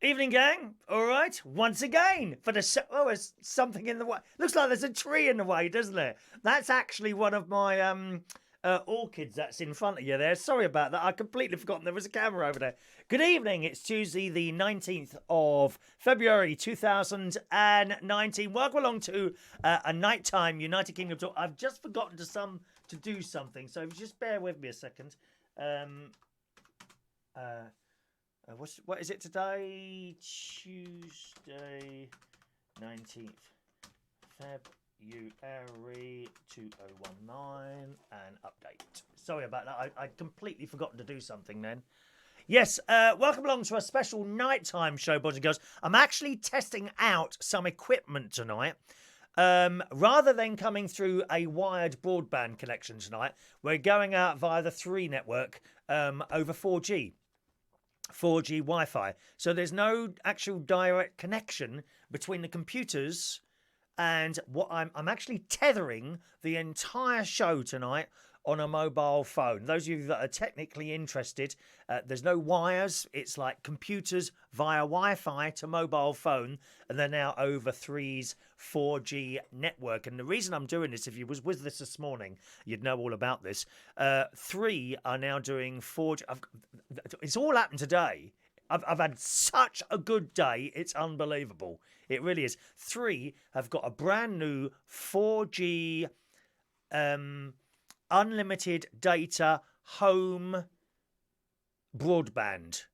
Evening, gang. All right, once again for the there's something in the way. Looks like there's a tree in the way, doesn't it? That's actually one of my orchids that's in front of you there. Sorry about that. I completely forgotten there was a camera over there. Good evening. It's Tuesday, the 19th of February, 2019. Welcome along to a nighttime United Kingdom talk. I've just forgotten to do something, so just bear with me a second. What is it today? Tuesday, 19th February 2019 and update. Sorry about that. I'd completely forgotten to do something then. Yes, welcome along to a special nighttime show, boys and girls. I'm actually testing out some equipment tonight. Rather than coming through a wired broadband connection tonight, we're going out via the 3 network over 4G. 4G Wi-Fi. So there's no actual direct connection between the computers and what I'm actually tethering the entire show tonight on a mobile phone. Those of you that are technically interested, there's no wires. It's like computers via Wi-Fi to mobile phone, and they're now over 3's 4G network. And the reason I'm doing this, if you was with this morning, you'd know all about this. 3 are now doing 4G. It's all happened today. I've had such a good day. It's unbelievable. It really is. 3 have got a brand new 4G unlimited data home broadband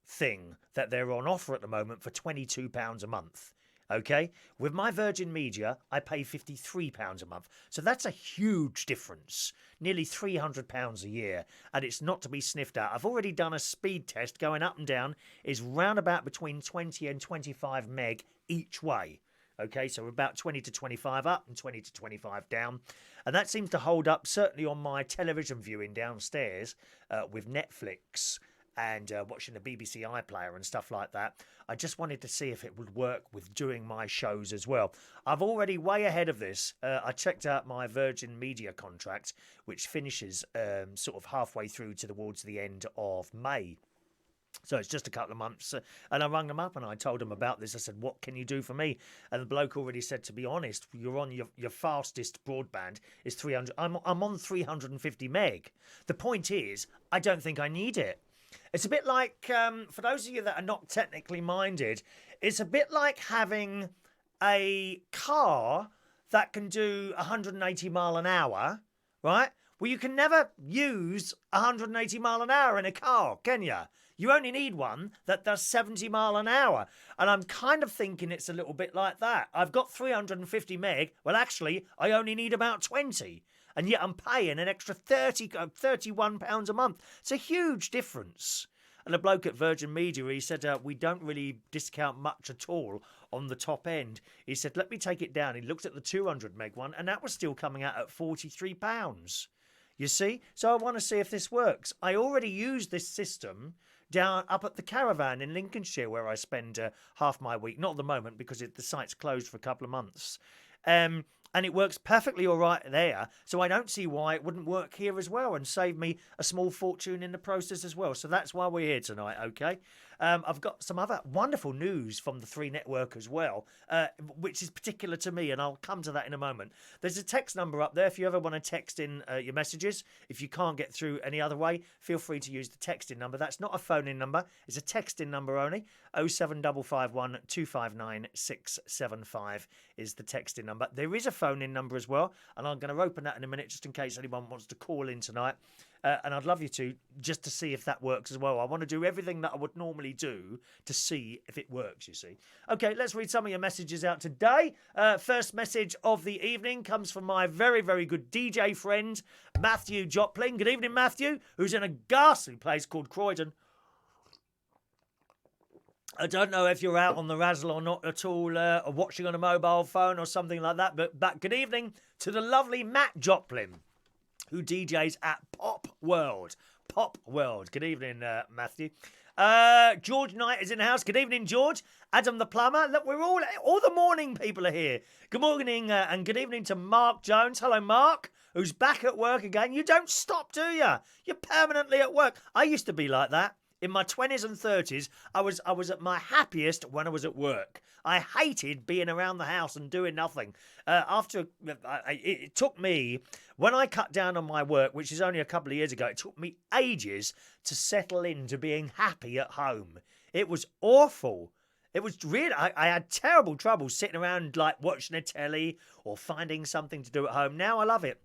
thing that they're on offer at the moment for £22 a month. Okay, with my Virgin Media, I pay £53 a month. So that's a huge difference. Nearly £300 a year. And it's not to be sniffed at. I've already done a speed test going up and down. Is round about between 20 and 25 meg each way. Okay, so about 20 to 25 up and 20 to 25 down. And that seems to hold up certainly on my television viewing downstairs with Netflix and watching the BBC iPlayer and stuff like that. I just wanted to see if it would work with doing my shows as well. I've already way ahead of this. I checked out my Virgin Media contract, which finishes sort of halfway through towards the end of May. So it's just a couple of months. And I rang them up and I told them about this. I said, what can you do for me? And the bloke already said, to be honest, you're on your fastest broadband is 300. I'm on 350 meg. The point is, I don't think I need it. It's a bit like, for those of you that are not technically minded, it's a bit like having a car that can do 180 mile an hour, right? Well, you can never use 180 mile an hour in a car, can you? You only need one that does 70 mile an hour. And I'm kind of thinking it's a little bit like that. I've got 350 meg. Well, actually, I only need about 20. And yet I'm paying an extra £31 a month. It's a huge difference. And the bloke at Virgin Media, he said, we don't really discount much at all on the top end. He said, let me take it down. He looked at the 200 meg one, and that was still coming out at £43. You see? So I want to see if this works. I already used this system down up at the Caravan in Lincolnshire, where I spend half my week. Not at the moment, because the site's closed for a couple of months. And it works perfectly all right there. So I don't see why it wouldn't work here as well and save me a small fortune in the process as well. So that's why we're here tonight, okay? I've got some other wonderful news from the 3 network as well, which is particular to me, and I'll come to that in a moment. There's a text number up there if you ever want to text in your messages. If you can't get through any other way, feel free to use the texting number. That's not a phone-in number. It's a texting number only. 07551 259 675 is the texting number. There is a phone-in number as well, and I'm going to open that in a minute just in case anyone wants to call in tonight. And I'd love you to, just to see if that works as well. I want to do everything that I would normally do to see if it works, you see. Okay, let's read some of your messages out today. First message of the evening comes from my very, very good DJ friend, Matthew Joplin. Good evening, Matthew, who's in a ghastly place called Croydon. I don't know if you're out on the razzle or not at all, or watching on a mobile phone or something like that, but good evening to the lovely Matt Joplin, who DJs at Pop World. Pop World. Good evening, Matthew. George Knight is in the house. Good evening, George. Adam the plumber. Look, we're all the morning people are here. Good morning and good evening to Mark Jones. Hello, Mark, who's back at work again. You don't stop, do you? You're permanently at work. I used to be like that. In my 20s and 30s, I was at my happiest when I was at work. I hated being around the house and doing nothing. It took me, when I cut down on my work, which is only a couple of years ago, it took me ages to settle into being happy at home. It was awful. It was really, I had terrible trouble sitting around like watching a telly or finding something to do at home. Now I love it.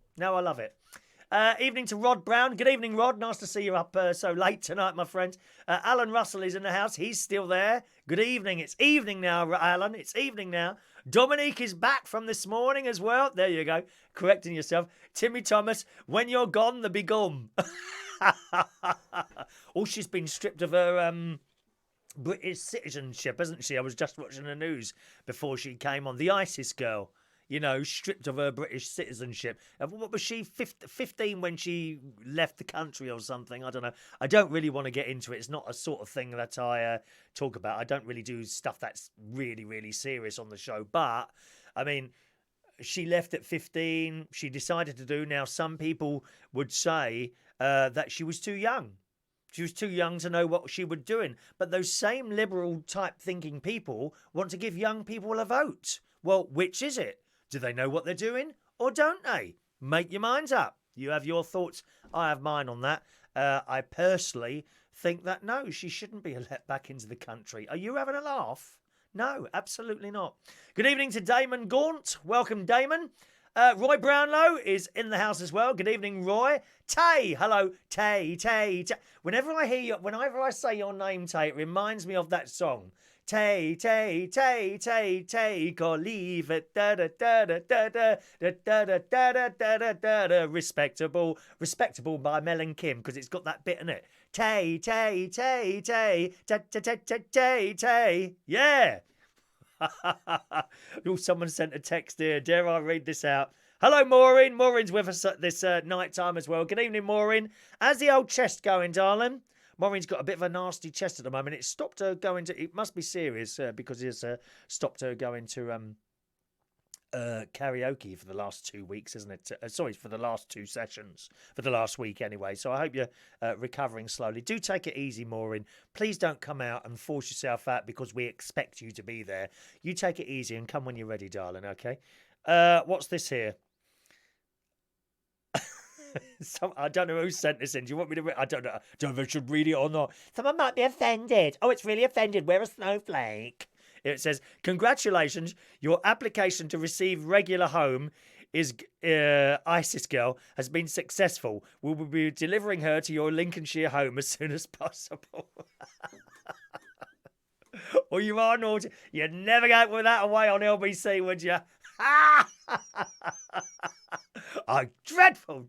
Evening to Rod Brown. Good evening, Rod. Nice to see you up so late tonight, my friend. Alan Russell is in the house. He's still there. Good evening. It's evening now, Alan. It's evening now. Dominique is back from this morning as well. There you go. Correcting yourself. Timmy Thomas, when you're gone, the be gone. Oh, she's been stripped of her British citizenship, hasn't she? I was just watching the news before she came on. The ISIS girl. You know, stripped of her British citizenship. What was she, 15 when she left the country or something? I don't know. I don't really want to get into it. It's not a sort of thing that I talk about. I don't really do stuff that's really, really serious on the show. But, I mean, she left at 15. She decided to do. Now, some people would say that she was too young. She was too young to know what she was doing. But those same liberal type thinking people want to give young people a vote. Well, which is it? Do they know what they're doing or don't they? Make your minds up. You have your thoughts. I have mine on that. I personally think that no, she shouldn't be let back into the country. Are you having a laugh? No, absolutely not. Good evening to Damon Gaunt. Welcome, Damon. Roy Brownlow is in the house as well. Good evening, Roy. Tay, hello, Tay. Whenever I say your name, Tay, it reminds me of that song. Take or leave it. Respectable by Mel and Kim, because it's got that bit in it. Tay. Yeah. Oh, someone sent a text here. Dare I read this out? Hello, Maureen. Maureen's with us at this night time as well. Good evening, Maureen. How's the old chest going, darling? Maureen's got a bit of a nasty chest at the moment. It stopped her going to... It must be serious because it's stopped her going to karaoke for the last 2 weeks, isn't it? Sorry, for the last 2 sessions. For the last week, anyway. So I hope you're recovering slowly. Do take it easy, Maureen. Please don't come out and force yourself out because we expect you to be there. You take it easy and come when you're ready, darling, okay? What's this here? I don't know who sent this in. Do you want me to I don't know. I don't know if I should read it or not. Someone might be offended. Oh, it's really offended. We're a snowflake. It says, congratulations. Your application to receive regular home is ISIS girl has been successful. We will be delivering her to your Lincolnshire home as soon as possible. Or you are naughty. You'd never get with that away on LBC, would you? Oh, dreadful.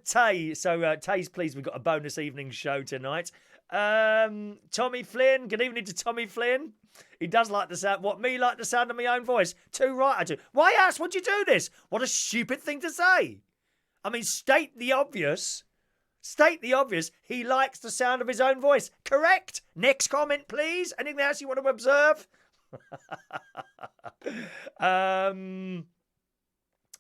Tay. So Tay's pleased we've got a bonus evening show tonight. Tommy Flynn. Good evening to Tommy Flynn. He does like the sound. What, me like the sound of my own voice? Too right I do. Why else would you do this? What a stupid thing to say. I mean, state the obvious. He likes the sound of his own voice. Correct. Next comment, please. Anything else you want to observe?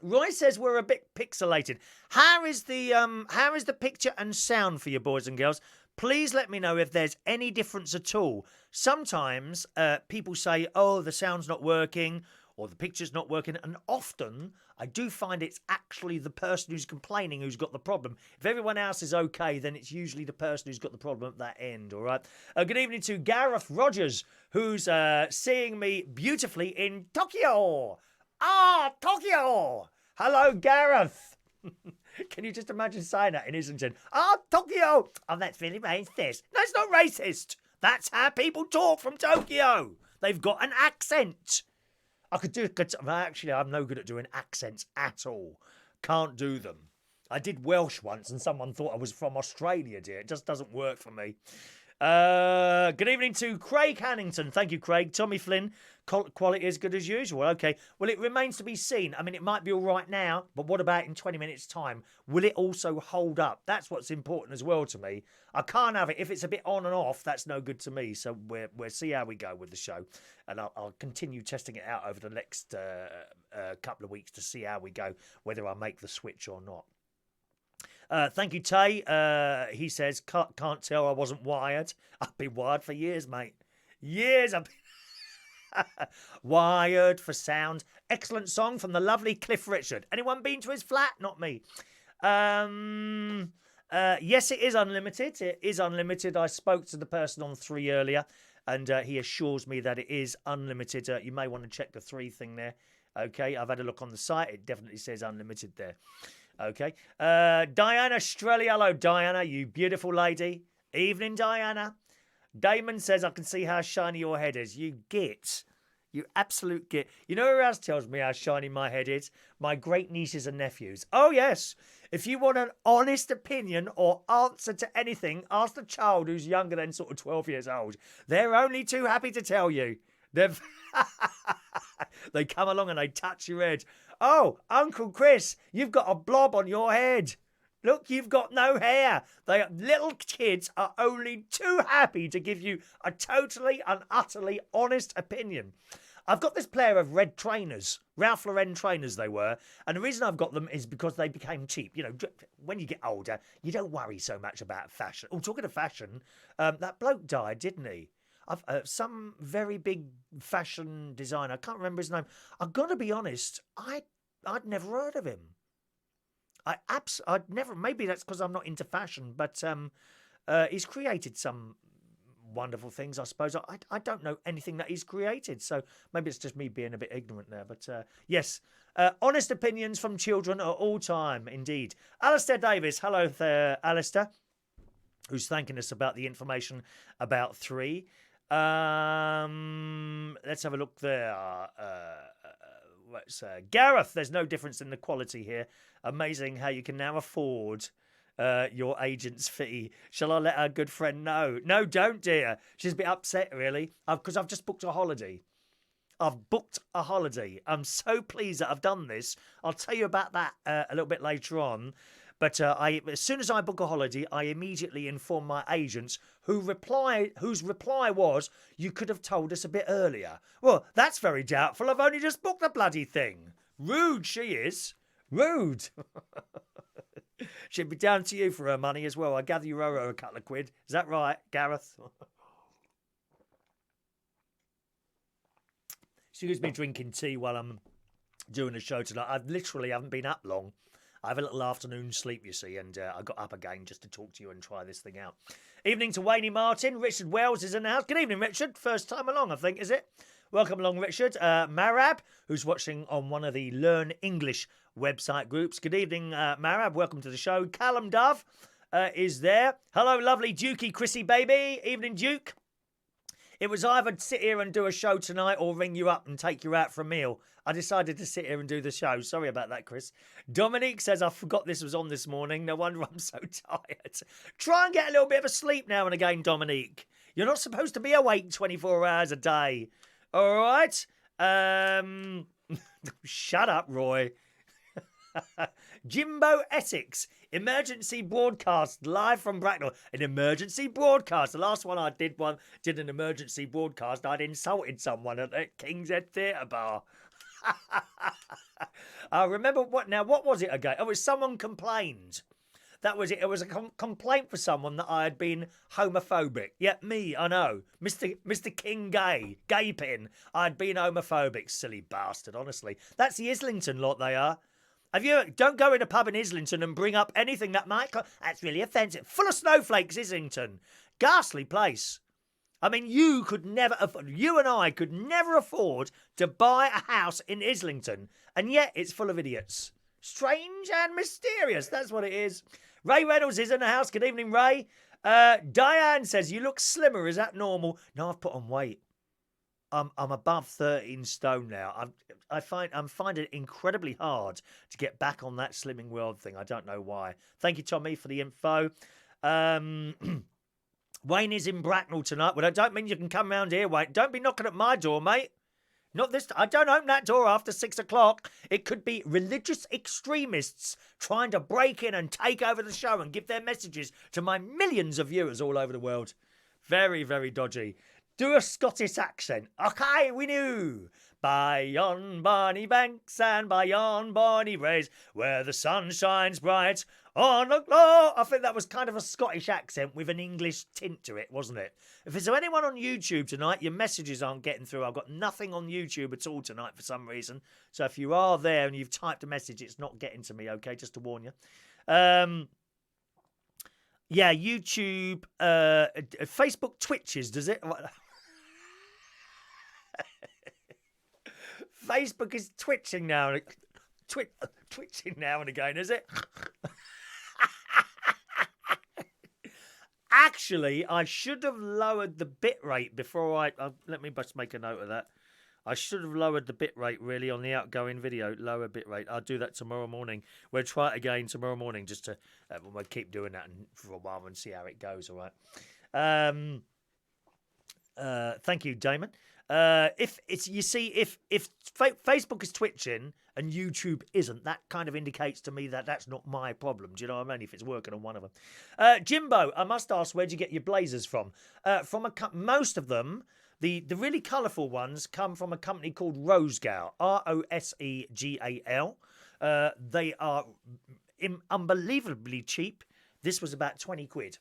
Roy says we're a bit pixelated. How is the picture and sound for you, boys and girls? Please let me know if there's any difference at all. Sometimes people say, oh, the sound's not working or the picture's not working. And often I do find it's actually the person who's complaining who's got the problem. If everyone else is okay, then it's usually the person who's got the problem at that end, all right? Good evening to Gareth Rogers, who's seeing me beautifully in Tokyo. Tokyo! Hello, Gareth. Can you just imagine saying that in Islington? Tokyo! Oh, that's really racist. No, it's not racist. That's how people talk from Tokyo. They've got an accent. I could do... Actually, I'm no good at doing accents at all. Can't do them. I did Welsh once and someone thought I was from Australia, dear. It just doesn't work for me. Good evening to Craig Hannington. Thank you, Craig. Tommy Flynn. Quality as good as usual. Okay. Well, it remains to be seen. I mean, it might be all right now, but what about in 20 minutes' time? Will it also hold up? That's what's important as well to me. I can't have it. If it's a bit on and off, that's no good to me. So we'll see how we go with the show. And I'll continue testing it out over the next couple of weeks to see how we go, whether I make the switch or not. Thank you, Tay. He says, can't tell I wasn't wired. I've been wired for years, mate. Years. I've been wired for sound. Excellent song from the lovely Cliff Richard. Anyone been to his flat? Not me. Yes, it is unlimited. It is unlimited. I spoke to the person on 3 earlier, and he assures me that it is unlimited. You may want to check the 3 thing there. Okay, I've had a look on the site. It definitely says unlimited there. Okay. Diana Strelly. Hello, Diana, you beautiful lady. Evening, Diana. Damon says, I can see how shiny your head is. You git. You absolute git. You know who else tells me how shiny my head is? My great nieces and nephews. Oh, yes. If you want an honest opinion or answer to anything, ask the child who's younger than sort of 12 years old. They're only too happy to tell you. They come along and they touch your head. Oh, Uncle Chris, you've got a blob on your head. Look, you've got no hair. Little kids are only too happy to give you a totally and utterly honest opinion. I've got this pair of red trainers, Ralph Lauren trainers they were, and the reason I've got them is because they became cheap. You know, when you get older, you don't worry so much about fashion. Oh, talking of fashion, that bloke died, didn't he? Some very big fashion designer, I can't remember his name. I've got to be honest, I'd never heard of him. I'd never, maybe that's because I'm not into fashion, but he's created some wonderful things, I suppose. I don't know anything that he's created, so maybe it's just me being a bit ignorant there. But yes, honest opinions from children are all time, indeed. Alistair Davis, hello there, Alistair, who's thanking us about the information about 3. Let's have a look there. Gareth, there's no difference in the quality here. Amazing how you can now afford your agent's fee. Shall I let our good friend know? No, don't, dear. She's a bit upset, really, because I've just booked a holiday. I've booked a holiday. I'm so pleased that I've done this. I'll tell you about that a little bit later on. But as soon as I book a holiday, I immediately inform my agents, whose reply was, you could have told us a bit earlier. Well, that's very doubtful. I've only just booked the bloody thing. Rude she is. Rude. She'd be down to you for her money as well. I gather you owe her a couple of quid. Is that right, Gareth? Excuse me drinking tea while I'm doing the show tonight. I literally haven't been up long. I have a little afternoon sleep, you see, and I got up again just to talk to you and try this thing out. Evening to Wayne Martin. Richard Wells is in the house. Good evening, Richard. First time along, I think, is it? Welcome along, Richard. Marab, who's watching on one of the Learn English website groups. Good evening, Marab. Welcome to the show. Callum Dove is there. Hello, lovely Dukey Chrissy baby. Evening, Duke. It was either sit here and do a show tonight or ring you up and take you out for a meal. I decided to sit here and do the show. Sorry about that, Chris. Dominique says, I forgot this was on this morning. No wonder I'm so tired. Try and get a little bit of a sleep now and again, Dominique. You're not supposed to be awake 24 hours a day. All right? Shut up, Roy. Jimbo Essex, emergency broadcast live from Bracknell. An emergency broadcast. The last one I did an emergency broadcast. I'd insulted someone at the King's Head Theatre Bar. I remember what was it again? Oh, it was someone complained. That was it. It was a complaint for someone that I had been homophobic. Yeah, me, I know. Mr. King Gay Pin. I'd been homophobic. Silly bastard, honestly. That's the Islington lot they are. Don't go in a pub in Islington and bring up anything that might... That's really offensive. Full of snowflakes, Islington. Ghastly place. I mean, you and I could never afford to buy a house in Islington, and yet it's full of idiots. Strange and mysterious, that's what it is. Ray Reynolds is in the house. Good evening, Ray. Diane says, you look slimmer. Is that normal? No, I've put on weight. I'm above 13 stone now. I'm finding it incredibly hard to get back on that slimming world thing. I don't know why. Thank you, Tommy, for the info. Wayne is in Bracknell tonight. Well, I don't mean you can come round here, Wayne. Don't be knocking at my door, mate. Not this. I don't open that door after 6 o'clock. It could be religious extremists trying to break in and take over the show and give their messages to my millions of viewers all over the world. Very, very dodgy. Do a Scottish accent. Okay, we knew. By yon bonny banks and by yon bonny braes, where the sun shines bright on a glow. I think that was kind of a Scottish accent with an English tint to it, wasn't it? If there's anyone on YouTube tonight, your messages aren't getting through. I've got nothing on YouTube at all tonight for some reason. So if you are there and you've typed a message, it's not getting to me, okay? Just to warn you. Yeah, YouTube, Facebook twitches, does it? Facebook is twitching now. Twitching now and again, is it? Actually, I should have lowered the bit rate before let me just make a note of that. I should have lowered the bit rate really on the outgoing video. Lower bit rate. I'll do that tomorrow morning. We'll try it again tomorrow morning just to we'll keep doing that for a while and see how it goes. All right. Thank you, Damon. If Facebook is twitching and YouTube isn't, that kind of indicates to me that that's not my problem. Do you know what I mean? If it's working on one of them. Jimbo, I must ask, where'd you get your blazers from? Most of them, the really colourful ones, come from a company called Rosegal. Rosegal. They are unbelievably cheap. This was about 20 quid.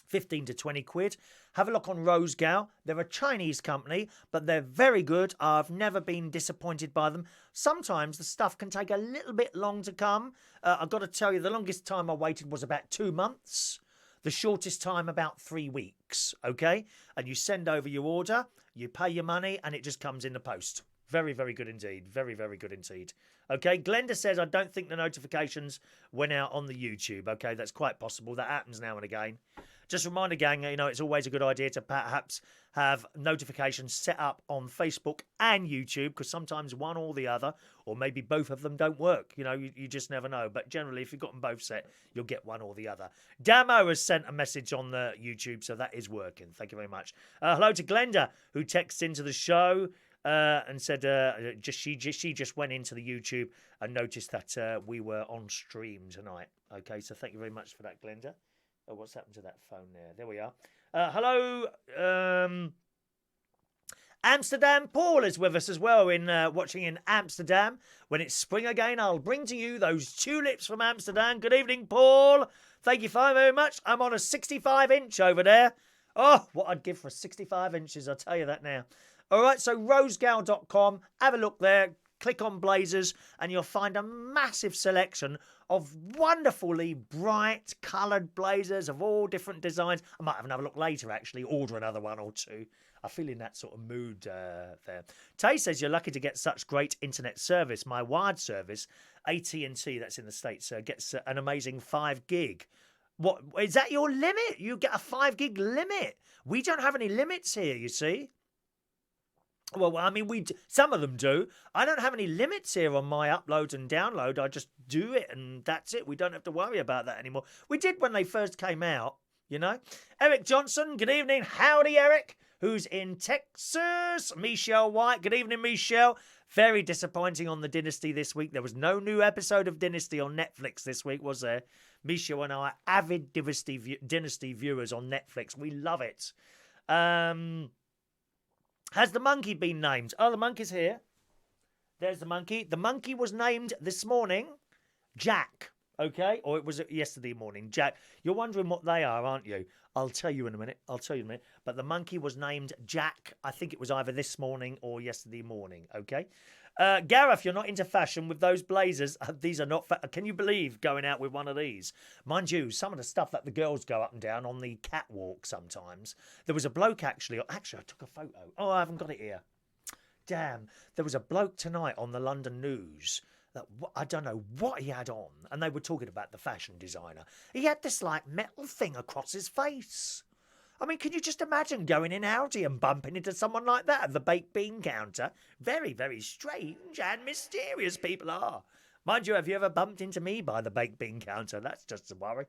15 to 20 quid. Have a look on Rosegal. They're a Chinese company, but they're very good. I've never been disappointed by them. Sometimes the stuff can take a little bit long to come. I've got to tell you, the longest time I waited was about 2 months. The shortest time, about 3 weeks, okay? And you send over your order, you pay your money, and it just comes in the post. Very, very good indeed. Very, very good indeed. Okay, Glenda says, I don't think the notifications went out on the YouTube. Okay, that's quite possible. That happens now and again. Just a reminder, gang, you know, it's always a good idea to perhaps have notifications set up on Facebook and YouTube, because sometimes one or the other, or maybe both of them, don't work. You know, you just never know. But generally, if you've got them both set, you'll get one or the other. Damo has sent a message on the YouTube, so that is working. Thank you very much. Hello to Glenda, who texts into the show and said she just went into the YouTube and noticed that we were on stream tonight. Okay, so thank you very much for that, Glenda. Oh, what's happened to that phone there? There we are. Hello. Amsterdam Paul is with us as well, watching in Amsterdam. When it's spring again, I'll bring to you those tulips from Amsterdam. Good evening, Paul. Thank you very much. I'm on a 65-inch over there. Oh, what I'd give for 65 inches, I'll tell you that now. All right, so rosegal.com. Have a look there. Click on blazers and you'll find a massive selection of wonderfully bright coloured blazers of all different designs. I might have another look later, actually, order another one or two. I feel in that sort of mood there. Tay says you're lucky to get such great internet service. My wired service, AT&T, that's in the States, gets an amazing 5 gig. What, is that your limit? You get a 5 gig limit. We don't have any limits here, you see. Well, I mean, some of them do. I don't have any limits here on my upload and download. I just do it, and that's it. We don't have to worry about that anymore. We did when they first came out, you know. Eric Johnson, good evening. Howdy, Eric, who's in Texas. Michelle White, good evening, Michelle. Very disappointing on the Dynasty this week. There was no new episode of Dynasty on Netflix this week, was there? Michelle and I are avid Dynasty viewers on Netflix. We love it. Has the monkey been named? Oh, the monkey's here. There's the monkey. The monkey was named this morning Jack, okay? Or it was yesterday morning, Jack. You're wondering what they are, aren't you? I'll tell you in a minute. But the monkey was named Jack. I think it was either this morning or yesterday morning, okay? Gareth, you're not into fashion with those blazers. These are not... Can you believe going out with one of these? Mind you, some of the stuff that the girls go up and down on the catwalk sometimes. There was a bloke actually... Actually, I took a photo. Oh, I haven't got it here. Damn. There was a bloke tonight on the London News that I don't know what he had on. And they were talking about the fashion designer. He had this, like, metal thing across his face. I mean, can you just imagine going in Aldi and bumping into someone like that at the baked bean counter? Very, very strange and mysterious people are. Mind you, have you ever bumped into me by the baked bean counter? That's just a worry.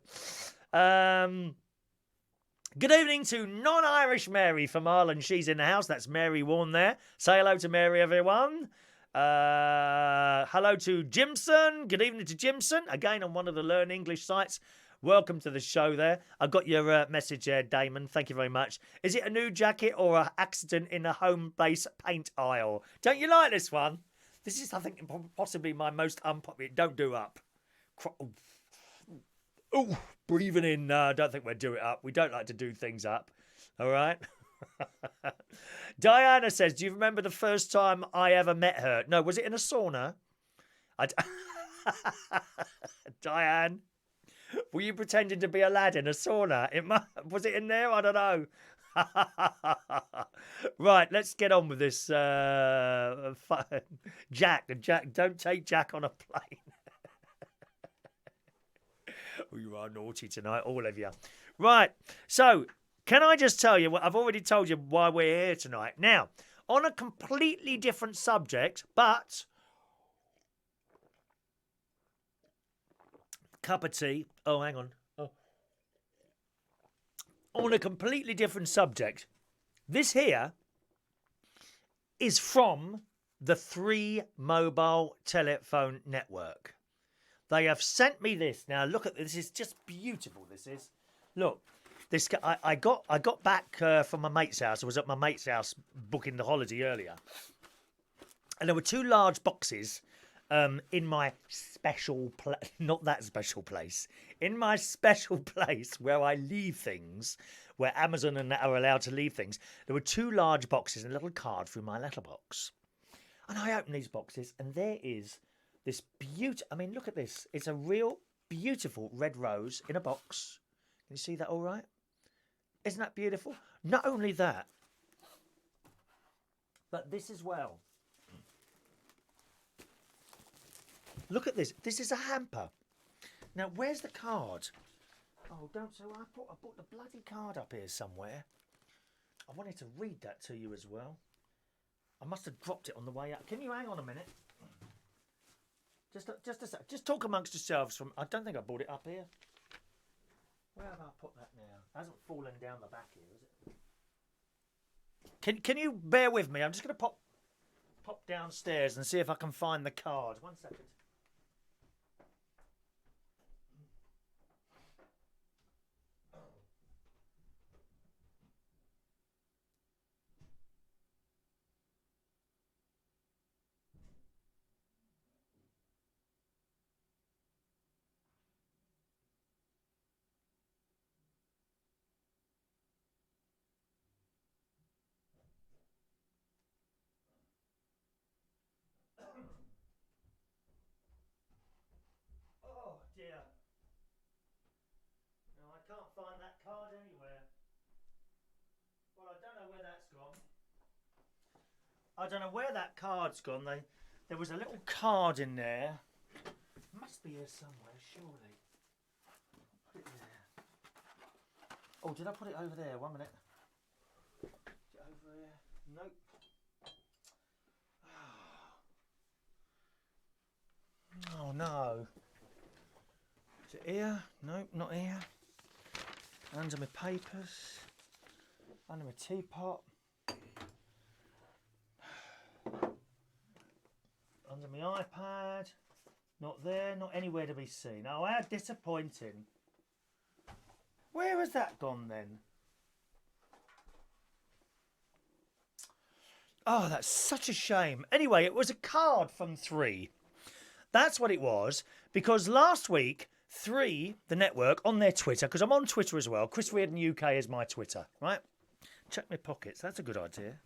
Good evening to non-Irish Mary from Ireland. She's in the house. That's Mary Warren there. Say hello to Mary, everyone. Hello to Jimson. Good evening to Jimson. Again, on one of the Learn English sites. Welcome to the show there. I got your message there, Damon. Thank you very much. Is it a new jacket or an accident in a home base paint aisle? Don't you like this one? This is, I think, possibly my most unpopular. Don't do up. Oh, breathing in. No, I don't think we'll do it up. We don't like to do things up. All right? Diana says, do you remember the first time I ever met her? No, was it in a sauna? Diane, were you pretending to be a lad in a sauna? Was it in there? I don't know. Right, let's get on with this. Jack, don't take Jack on a plane. Oh, you are naughty tonight, all of you. Right, so can I just tell you, I've already told you why we're here tonight. Now, on a completely different subject, but cup of tea. Oh, hang on. Oh. On a completely different subject, this here is from the 3 Mobile Telephone Network. They have sent me this. Now, look at this. This is just beautiful, this is. Look, this. I got back from my mate's house. I was at my mate's house booking the holiday earlier. And there were 2 large boxes in my special place. Not that special place. In my special place where I leave things, where Amazon and that are allowed to leave things. There were 2 large boxes and a little card through my letterbox. And I opened these boxes and there is this beautiful, I mean, look at this. It's a real beautiful red rose in a box. Can you see that all right? Isn't that beautiful? Not only that, but this as well. Look at this. This is a hamper. Now, where's the card? Oh, don't. So I put the bloody card up here somewhere. I wanted to read that to you as well. I must have dropped it on the way up. Can you hang on a minute? Just a sec. Just talk amongst yourselves. I don't think I brought it up here. Where have I put that now? It hasn't fallen down the back here, is it? Can you bear with me? I'm just going to pop downstairs and see if I can find the card. 1 second. Oh dear. No, I can't find that card anywhere. Well, I don't know where that's gone. I don't know where that card's gone. There was a little card in there. It must be here somewhere, surely. Put it there. Oh, did I put it over there? 1 minute. Is it over there? Nope. Oh no. Is it here? Nope, not here. Under my papers. Under my teapot. Under my iPad. Not there, not anywhere to be seen. Oh, how disappointing. Where has that gone then? Oh, that's such a shame. Anyway, it was a card from 3. That's what it was, because last week, 3, the network, on their Twitter, because I'm on Twitter as well. Chris Reardon UK is my Twitter, right? Check my pockets. That's a good idea.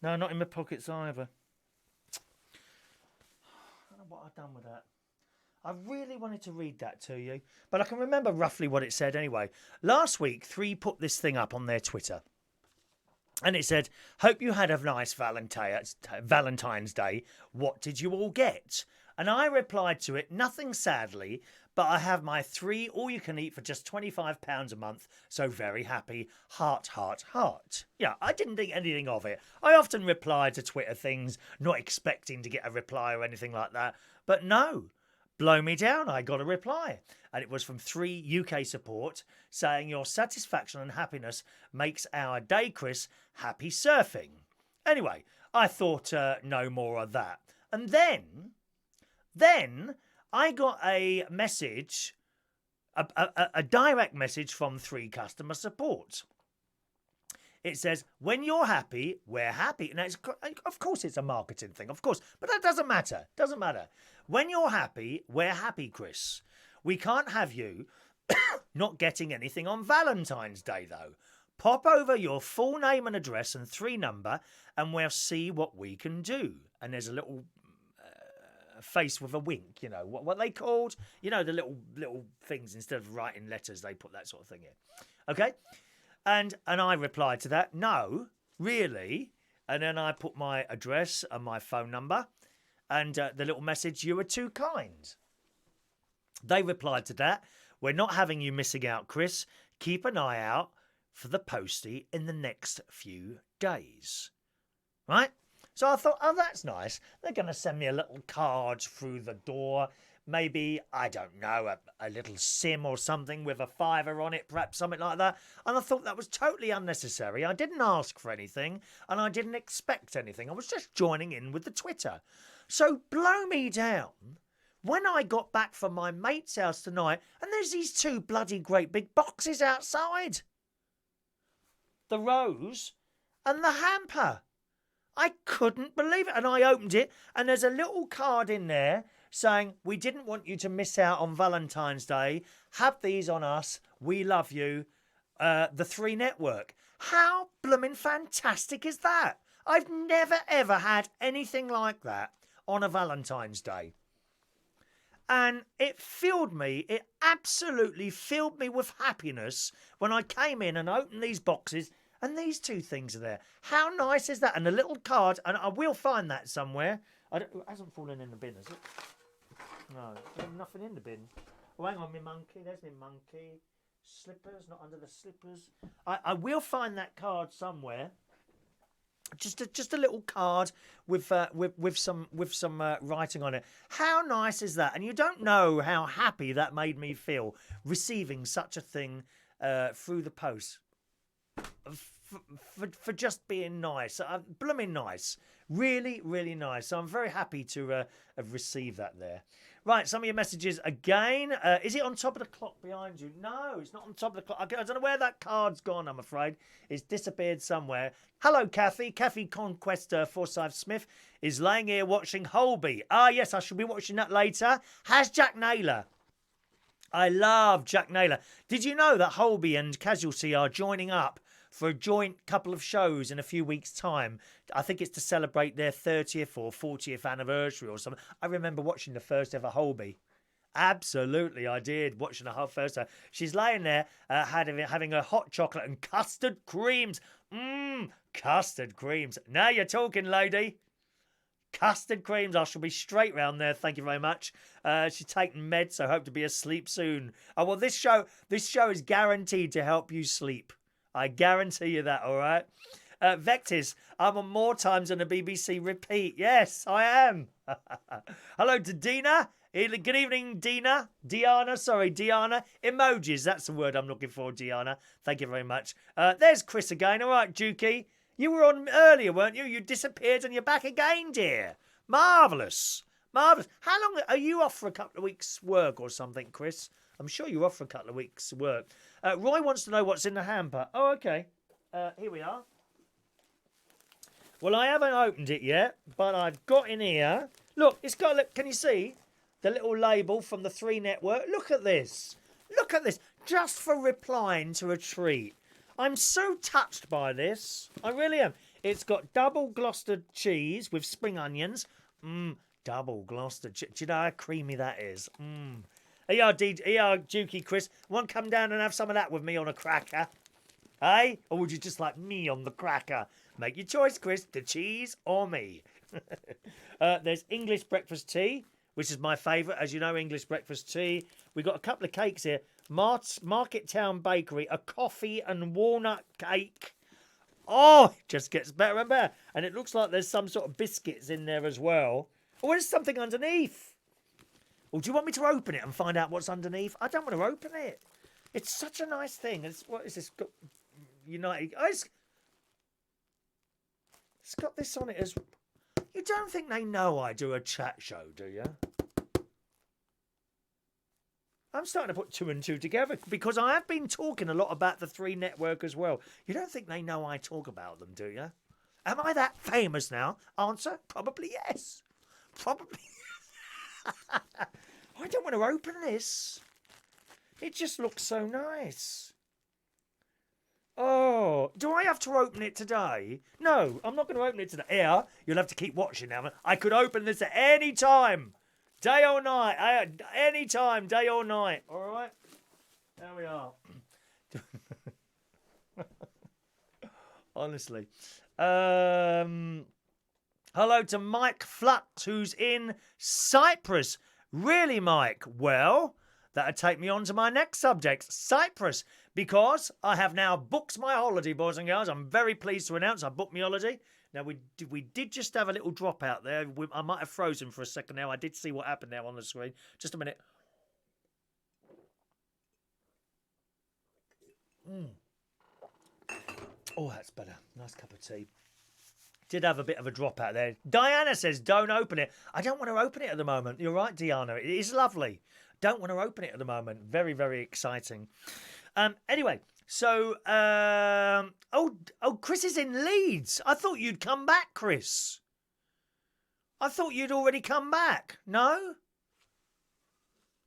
No, not in my pockets either. I don't know what I've done with that. I really wanted to read that to you, but I can remember roughly what it said anyway. Last week, 3 put this thing up on their Twitter. And it said, hope you had a nice Valentine's Day. What did you all get? And I replied to it, nothing sadly, but I have my 3 all-you-can-eat for just £25 a month, so very happy, heart, heart, heart. Yeah, I didn't think anything of it. I often reply to Twitter things, not expecting to get a reply or anything like that. But no, blow me down, I got a reply. And it was from 3 UK support, saying your satisfaction and happiness makes our day, Chris. Happy surfing. Anyway, I thought no more of that. And then I got a message a direct message from 3 customer support. It says, when you're happy, we're happy. Now, of course it's a marketing thing, of course. But that doesn't matter. Doesn't matter. When you're happy, we're happy, Chris. We can't have you not getting anything on Valentine's Day, though. Pop over your full name and address and 3 number, and we'll see what we can do. And there's a little face with a wink, you know. What they called? You know, the little things, instead of writing letters, they put that sort of thing in. Okay? And I replied to that, no, really? And then I put my address and my phone number and the little message, you were too kind. They replied to that, we're not having you missing out, Chris. Keep an eye out for the postie in the next few days. Right? So I thought, oh, that's nice. They're going to send me a little card through the door. Maybe, I don't know, a little sim or something with a $5 on it, perhaps something like that. And I thought that was totally unnecessary. I didn't ask for anything and I didn't expect anything. I was just joining in with the Twitter. So blow me down when I got back from my mate's house tonight and there's these 2 bloody great big boxes outside. The rose and the hamper. I couldn't believe it. And I opened it and there's a little card in there saying, we didn't want you to miss out on Valentine's Day. Have these on us. We love you. The 3 Network. How blooming fantastic is that? I've never, ever had anything like that on a Valentine's Day. And it absolutely filled me with happiness when I came in and opened these boxes and these 2 things are there. How nice is that? And a little card, and I will find that somewhere. It hasn't fallen in the bin, has it? No, there's nothing in the bin. Oh, hang on, my monkey. There's my monkey. Slippers, not under the slippers. I will find that card somewhere. Just a little card with some writing on it. How nice is that? And you don't know how happy that made me feel receiving such a thing through the post. For just being nice, blooming nice, really, really nice. So I'm very happy to have received that there. Right, some of your messages again. Is it on top of the clock behind you? No, it's not on top of the clock. I don't know where that card's gone, I'm afraid. It's disappeared somewhere. Hello, Kathy. Kathy Conquest Forsyth Smith is laying here watching Holby. Ah, yes, I shall be watching that later. Has Jack Naylor. I love Jack Naylor. Did you know that Holby and Casualty are joining up for a joint couple of shows in a few weeks' time? I think it's to celebrate their 30th or 40th anniversary or something. I remember watching the first ever Holby. Absolutely, I did, watching the whole first time. She's laying there having a hot chocolate and custard creams. Custard creams. Now you're talking, lady. Custard creams. I shall be straight round there. Thank you very much. She's taking meds, so hope to be asleep soon. Oh, well, this show is guaranteed to help you sleep. I guarantee you that, all right? Vectis, I'm on more times than a BBC repeat. Yes, I am. Hello to Dina. Good evening, Dina. Diana. Emojis, that's the word I'm looking for, Diana. Thank you very much. There's Chris again. All right, Jukey. You were on earlier, weren't you? You disappeared and you're back again, dear. Marvellous. Marvellous. How long are you off for? A couple of weeks' work or something, Chris? I'm sure you're off for a couple of weeks' work. Roy wants to know what's in the hamper. Oh, okay. Here we are. Well, I haven't opened it yet, but I've got in here. Look, it's got. Look, can you see the little label from the 3 Network? Look at this. Look at this. Just for replying to a treat. I'm so touched by this. I really am. It's got double Gloucester cheese with spring onions. Double Gloucester cheese. Do you know how creamy that is? Here you are, Dukey Chris. Want to come down and have some of that with me on a cracker? Hey? Or would you just like me on the cracker? Make your choice, Chris. The cheese or me. There's English breakfast tea, which is my favourite. As you know, English breakfast tea. We've got a couple of cakes here. Market Town Bakery, a coffee and walnut cake. Oh, it just gets better and better. And it looks like there's some sort of biscuits in there as well. Oh, there's something underneath. Well, do you want me to open it and find out what's underneath? I don't want to open it. It's such a nice thing. What is this? United. Oh, it's got this on it as. You don't think they know I do a chat show, do you? I'm starting to put two and two together because I have been talking a lot about the Three Network as well. You don't think they know I talk about them, do you? Am I that famous now? Answer, probably yes. Probably. I don't want to open this. It just looks so nice. Oh, do I have to open it today? No, I'm not going to open it today. Here, you'll have to keep watching now. I could open this at any time. Day or night. Any time, day or night. All right? There we are. Honestly. Hello to Mike Flux, who's in Cyprus. Really, Mike? Well, that'll take me on to my next subject, Cyprus, because I have now booked my holiday, boys and girls. I'm very pleased to announce I booked my holiday. Now, we did just have a little drop out there. I might have frozen for a second now. I did see what happened there on the screen. Just a minute. Oh, that's better. Nice cup of tea. Did have a bit of a drop out there. Diana says, don't open it. I don't want to open it at the moment. You're right, Diana. It is lovely. Don't want to open it at the moment. Very, very exciting. Anyway, so, Chris is in Leeds. I thought you'd come back, Chris. I thought you'd already come back. No?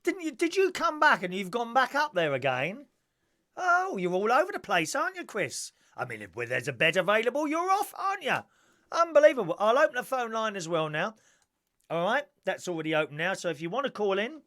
Didn't you? Did you come back and you've gone back up there again? Oh, you're all over the place, aren't you, Chris? I mean, if there's a bed available, you're off, aren't you? Unbelievable. I'll open the phone line as well now. All right, that's already open now. So if you want to call in,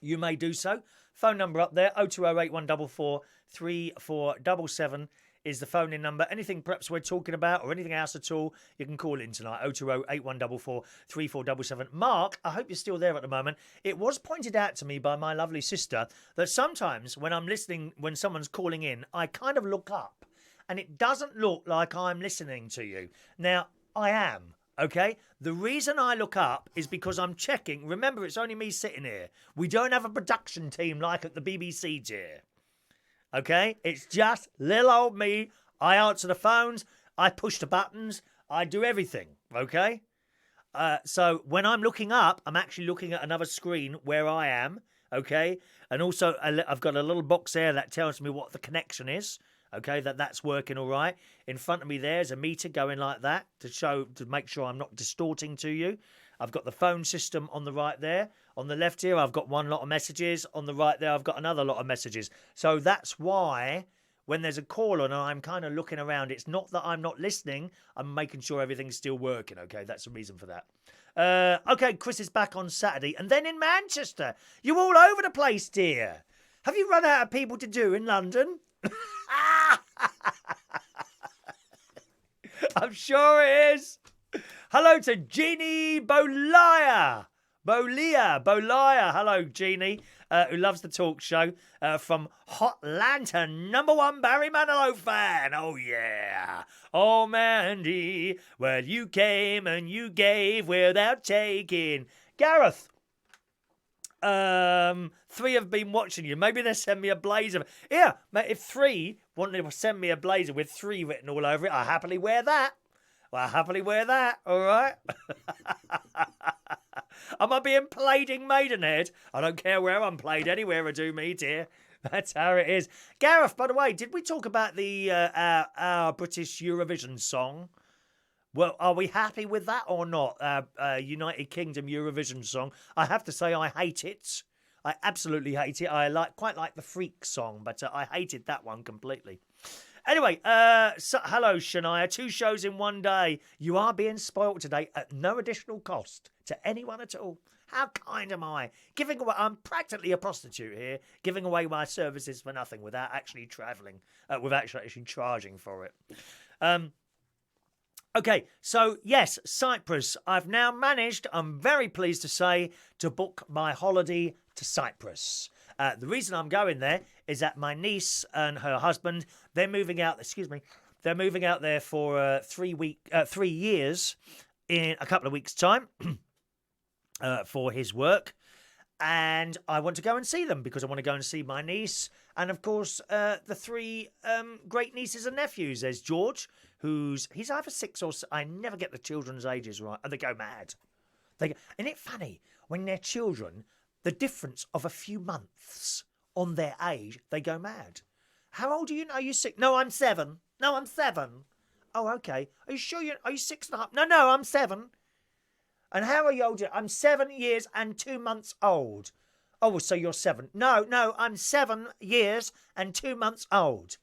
you may do so. Phone number up there, 0208 144 3477 is the phone-in number. Anything perhaps we're talking about or anything else at all, you can call in tonight, 0208 144 3477. Mark, I hope you're still there at the moment. It was pointed out to me by my lovely sister that sometimes when I'm listening, when someone's calling in, I kind of look up and it doesn't look like I'm listening to you. Now, I am. Okay? The reason I look up is because I'm checking. Remember, it's only me sitting here. We don't have a production team like at the BBC, dear. Okay? It's just little old me. I answer the phones. I push the buttons. I do everything. Okay? So when I'm looking up, I'm actually looking at another screen where I am. Okay? And also, I've got a little box there that tells me what the connection is. Okay, that's working all right. In front of me there's a meter going like that to make sure I'm not distorting to you. I've got the phone system on the right there. On the left here, I've got one lot of messages. On the right there, I've got another lot of messages. So that's why when there's a call on and I'm kind of looking around, it's not that I'm not listening. I'm making sure everything's still working, okay? That's the reason for that. Okay, Chris is back on Saturday. And then in Manchester. You're all over the place, dear. Have you run out of people to do in London? I'm sure it is. Hello to Jeannie Bolaya. Hello, Jeannie, who loves the talk show from Hotlanta, #1 Barry Manilow fan. Oh, yeah. Oh, Mandy, well, you came and you gave without taking. Gareth. 3 have been watching you. Maybe they'll send me a blazer. Yeah, mate, if 3 wanted to send me a blazer with 3 written all over it, I'll happily wear that. All right? Am I being played in Maidenhead? I don't care where I'm played, anywhere I do me, dear. That's how it is. Gareth, by the way, did we talk about the our British Eurovision song? Well, are we happy with that or not? United Kingdom Eurovision song. I have to say I hate it. I absolutely hate it. I quite like the Freak song, but I hated that one completely. Anyway, hello, Shania. 2 shows in one day. You are being spoilt today at no additional cost to anyone at all. How kind am I? Giving away, I'm practically a prostitute here, giving away my services for nothing without actually travelling, without actually charging for it. Okay, so yes, Cyprus. I've now managed, I'm very pleased to say, to book my holiday to Cyprus. The reason I'm going there is that my niece and her husband, they're moving out there for 3 years in a couple of weeks' time for his work. And I want to go and see them because I want to go and see my niece. And, of course, the 3 great nieces and nephews. There's George, he's either 6 or... I never get the children's ages right. And they go mad. Isn't it funny? When they're children, the difference of a few months on their age, they go mad. How old are you? Are you 6? No, I'm 7. No, I'm 7. Oh, okay. Are you sure are you 6.5? No, I'm 7. And how are you older? I'm 7 years and 2 months old. Oh, so you're 7. No, I'm 7 years and 2 months old.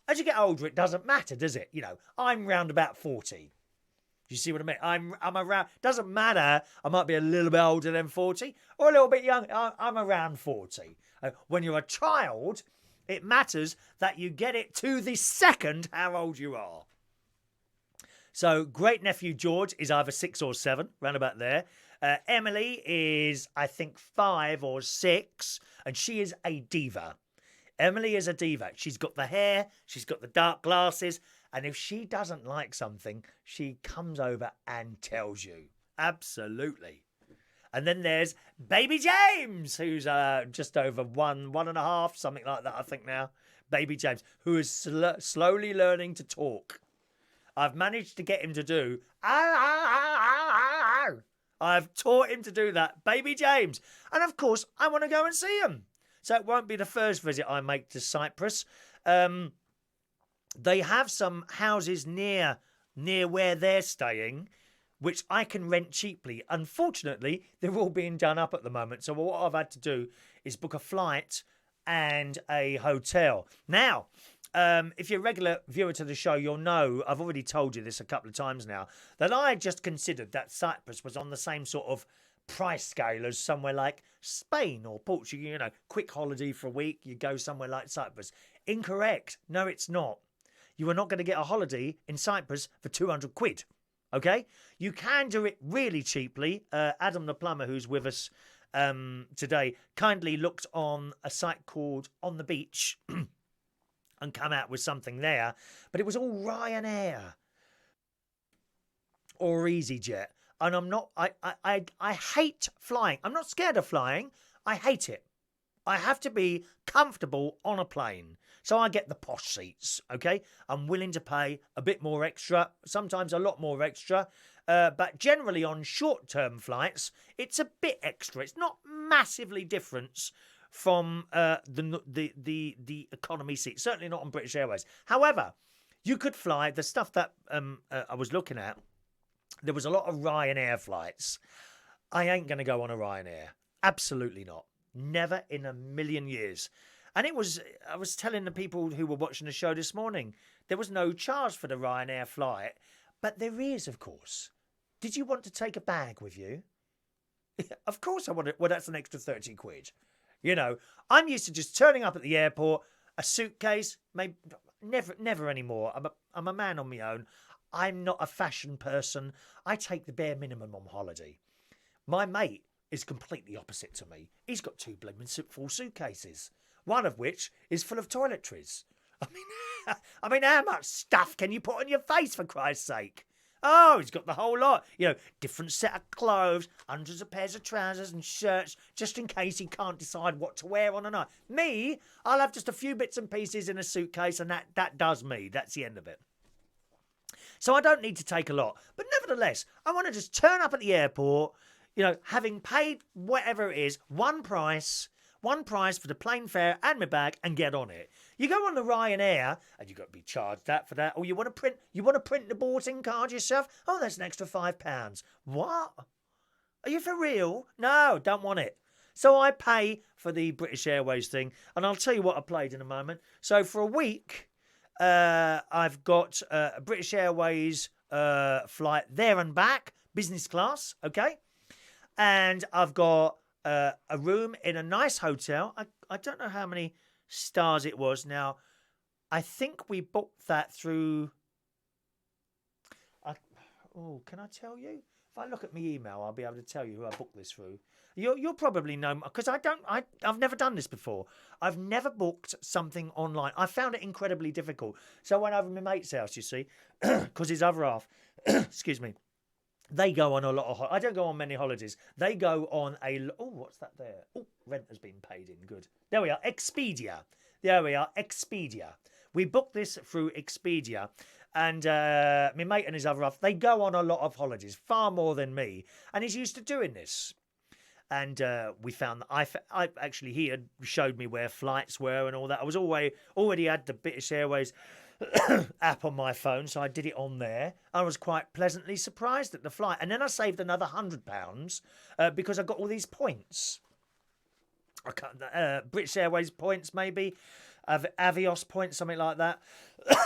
As you get older, it doesn't matter, does it? You know, I'm round about 40. Do you see what I mean? I'm around. Doesn't matter. I might be a little bit older than 40 or a little bit young. I'm around 40. When you're a child, it matters that you get it to the second how old you are. So great nephew George is either 6 or 7, round about there. Emily is, I think, 5 or 6, and she is a diva. Emily is a diva. She's got the hair, she's got the dark glasses, and if she doesn't like something, she comes over and tells you. Absolutely. And then there's Baby James, who's just over 1.5, something like that, I think now. Baby James, who is slowly learning to talk. I've managed to get him to do, I've taught him to do that, Baby James. And of course, I want to go and see him. So it won't be the first visit I make to Cyprus. They have some houses near where they're staying, which I can rent cheaply. Unfortunately, they're all being done up at the moment. So what I've had to do is book a flight and a hotel. Now, if you're a regular viewer to the show, you'll know, I've already told you this a couple of times now, that I just considered that Cyprus was on the same sort of price scale as somewhere like Spain or Portugal. You know, quick holiday for a week, you go somewhere like Cyprus. Incorrect. No, it's not. You are not going to get a holiday in Cyprus for 200 quid. Okay? You can do it really cheaply. Adam the plumber, who's with us today, kindly looked on a site called On the Beach and come out with something there. But it was all Ryanair or EasyJet. And I'm not, I hate flying. I'm not scared of flying. I hate it. I have to be comfortable on a plane. So I get the posh seats, okay? I'm willing to pay a bit more extra, sometimes a lot more extra. But generally on short-term flights, it's a bit extra. It's not massively different from the economy seat. Certainly not on British Airways. However, you could fly the stuff that I was looking at. There was a lot of Ryanair flights. I ain't going to go on a Ryanair. Absolutely not. Never in a million years. And I was telling the people who were watching the show this morning, there was no charge for the Ryanair flight. But there is, of course. Did you want to take a bag with you? Of course I wanted. Well, that's an extra 30 quid. You know, I'm used to just turning up at the airport, a suitcase, maybe never anymore. I'm a man on my own. I'm not a fashion person. I take the bare minimum on holiday. My mate is completely opposite to me. He's got 2 blooming full suitcases, one of which is full of toiletries. I mean, how much stuff can you put on your face, for Christ's sake? Oh, he's got the whole lot. You know, different set of clothes, hundreds of pairs of trousers and shirts, just in case he can't decide what to wear on a night. Me, I'll have just a few bits and pieces in a suitcase, and that does me. That's the end of it. So I don't need to take a lot. But nevertheless, I want to just turn up at the airport, you know, having paid whatever it is, one price for the plane fare and my bag, and get on it. You go on the Ryanair and you've got to be charged that for that. Or you want to print the boarding card yourself? Oh, that's an extra £5. What? Are you for real? No, don't want it. So I pay for the British Airways thing, and I'll tell you what I played in a moment. So for a week, I've got a British Airways flight there and back, business class, okay? And I've got a room in a nice hotel. I don't know how many stars it was. Now, I think we booked that through... can I tell you? If I look at my email, I'll be able to tell you who I booked this through. You'll probably know, because I've never done this before. I've never booked something online. I found it incredibly difficult. So I went over to my mate's house, you see, because his other half, excuse me, they go on a lot of... I don't go on many holidays. They go on a... Oh, what's that there? Oh, rent has been paid in. Good. There we are. Expedia. There we are. Expedia. We booked this through Expedia. And my mate and his other half, they go on a lot of holidays, far more than me. And he's used to doing this. And we found that I actually, he had showed me where flights were and all that. I was already had the British Airways app on my phone, so I did it on there. I was quite pleasantly surprised at the flight. And then I saved another £100 because I got all these points. I can't, British Airways points, maybe. Avios points, something like that.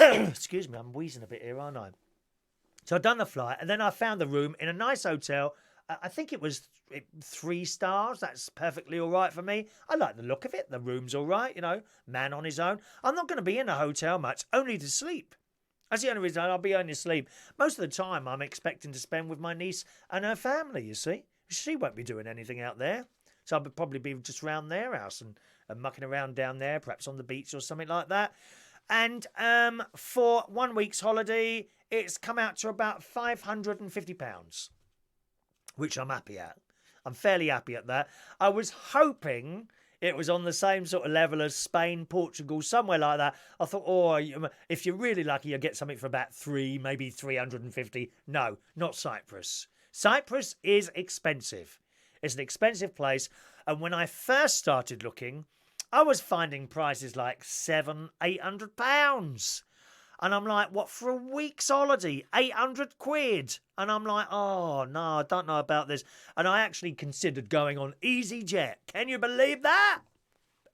Excuse me, I'm wheezing a bit here, aren't I? So I'd done the flight, and then I found the room in a nice hotel. I think it was 3 stars. That's perfectly all right for me. I like the look of it. The room's all right, man on his own. I'm not going to be in a hotel much, only to sleep. That's the only reason I'll be only asleep. Most of the time, I'm expecting to spend with my niece and her family, you see. She won't be doing anything out there. So I'll probably be just around their house and mucking around down there, perhaps on the beach or something like that. And for 1 week's holiday, it's come out to about £550, which I'm happy at. I'm fairly happy at that. I was hoping it was on the same sort of level as Spain, Portugal, somewhere like that. I thought, if you're really lucky, you'll get something for about maybe 350. No, not Cyprus. Cyprus is expensive. It's an expensive place. And when I first started looking, I was finding prices like £700-800. And I'm like, what, for a week's holiday? 800 quid. And I'm like, oh, no, I don't know about this. And I actually considered going on EasyJet. Can you believe that?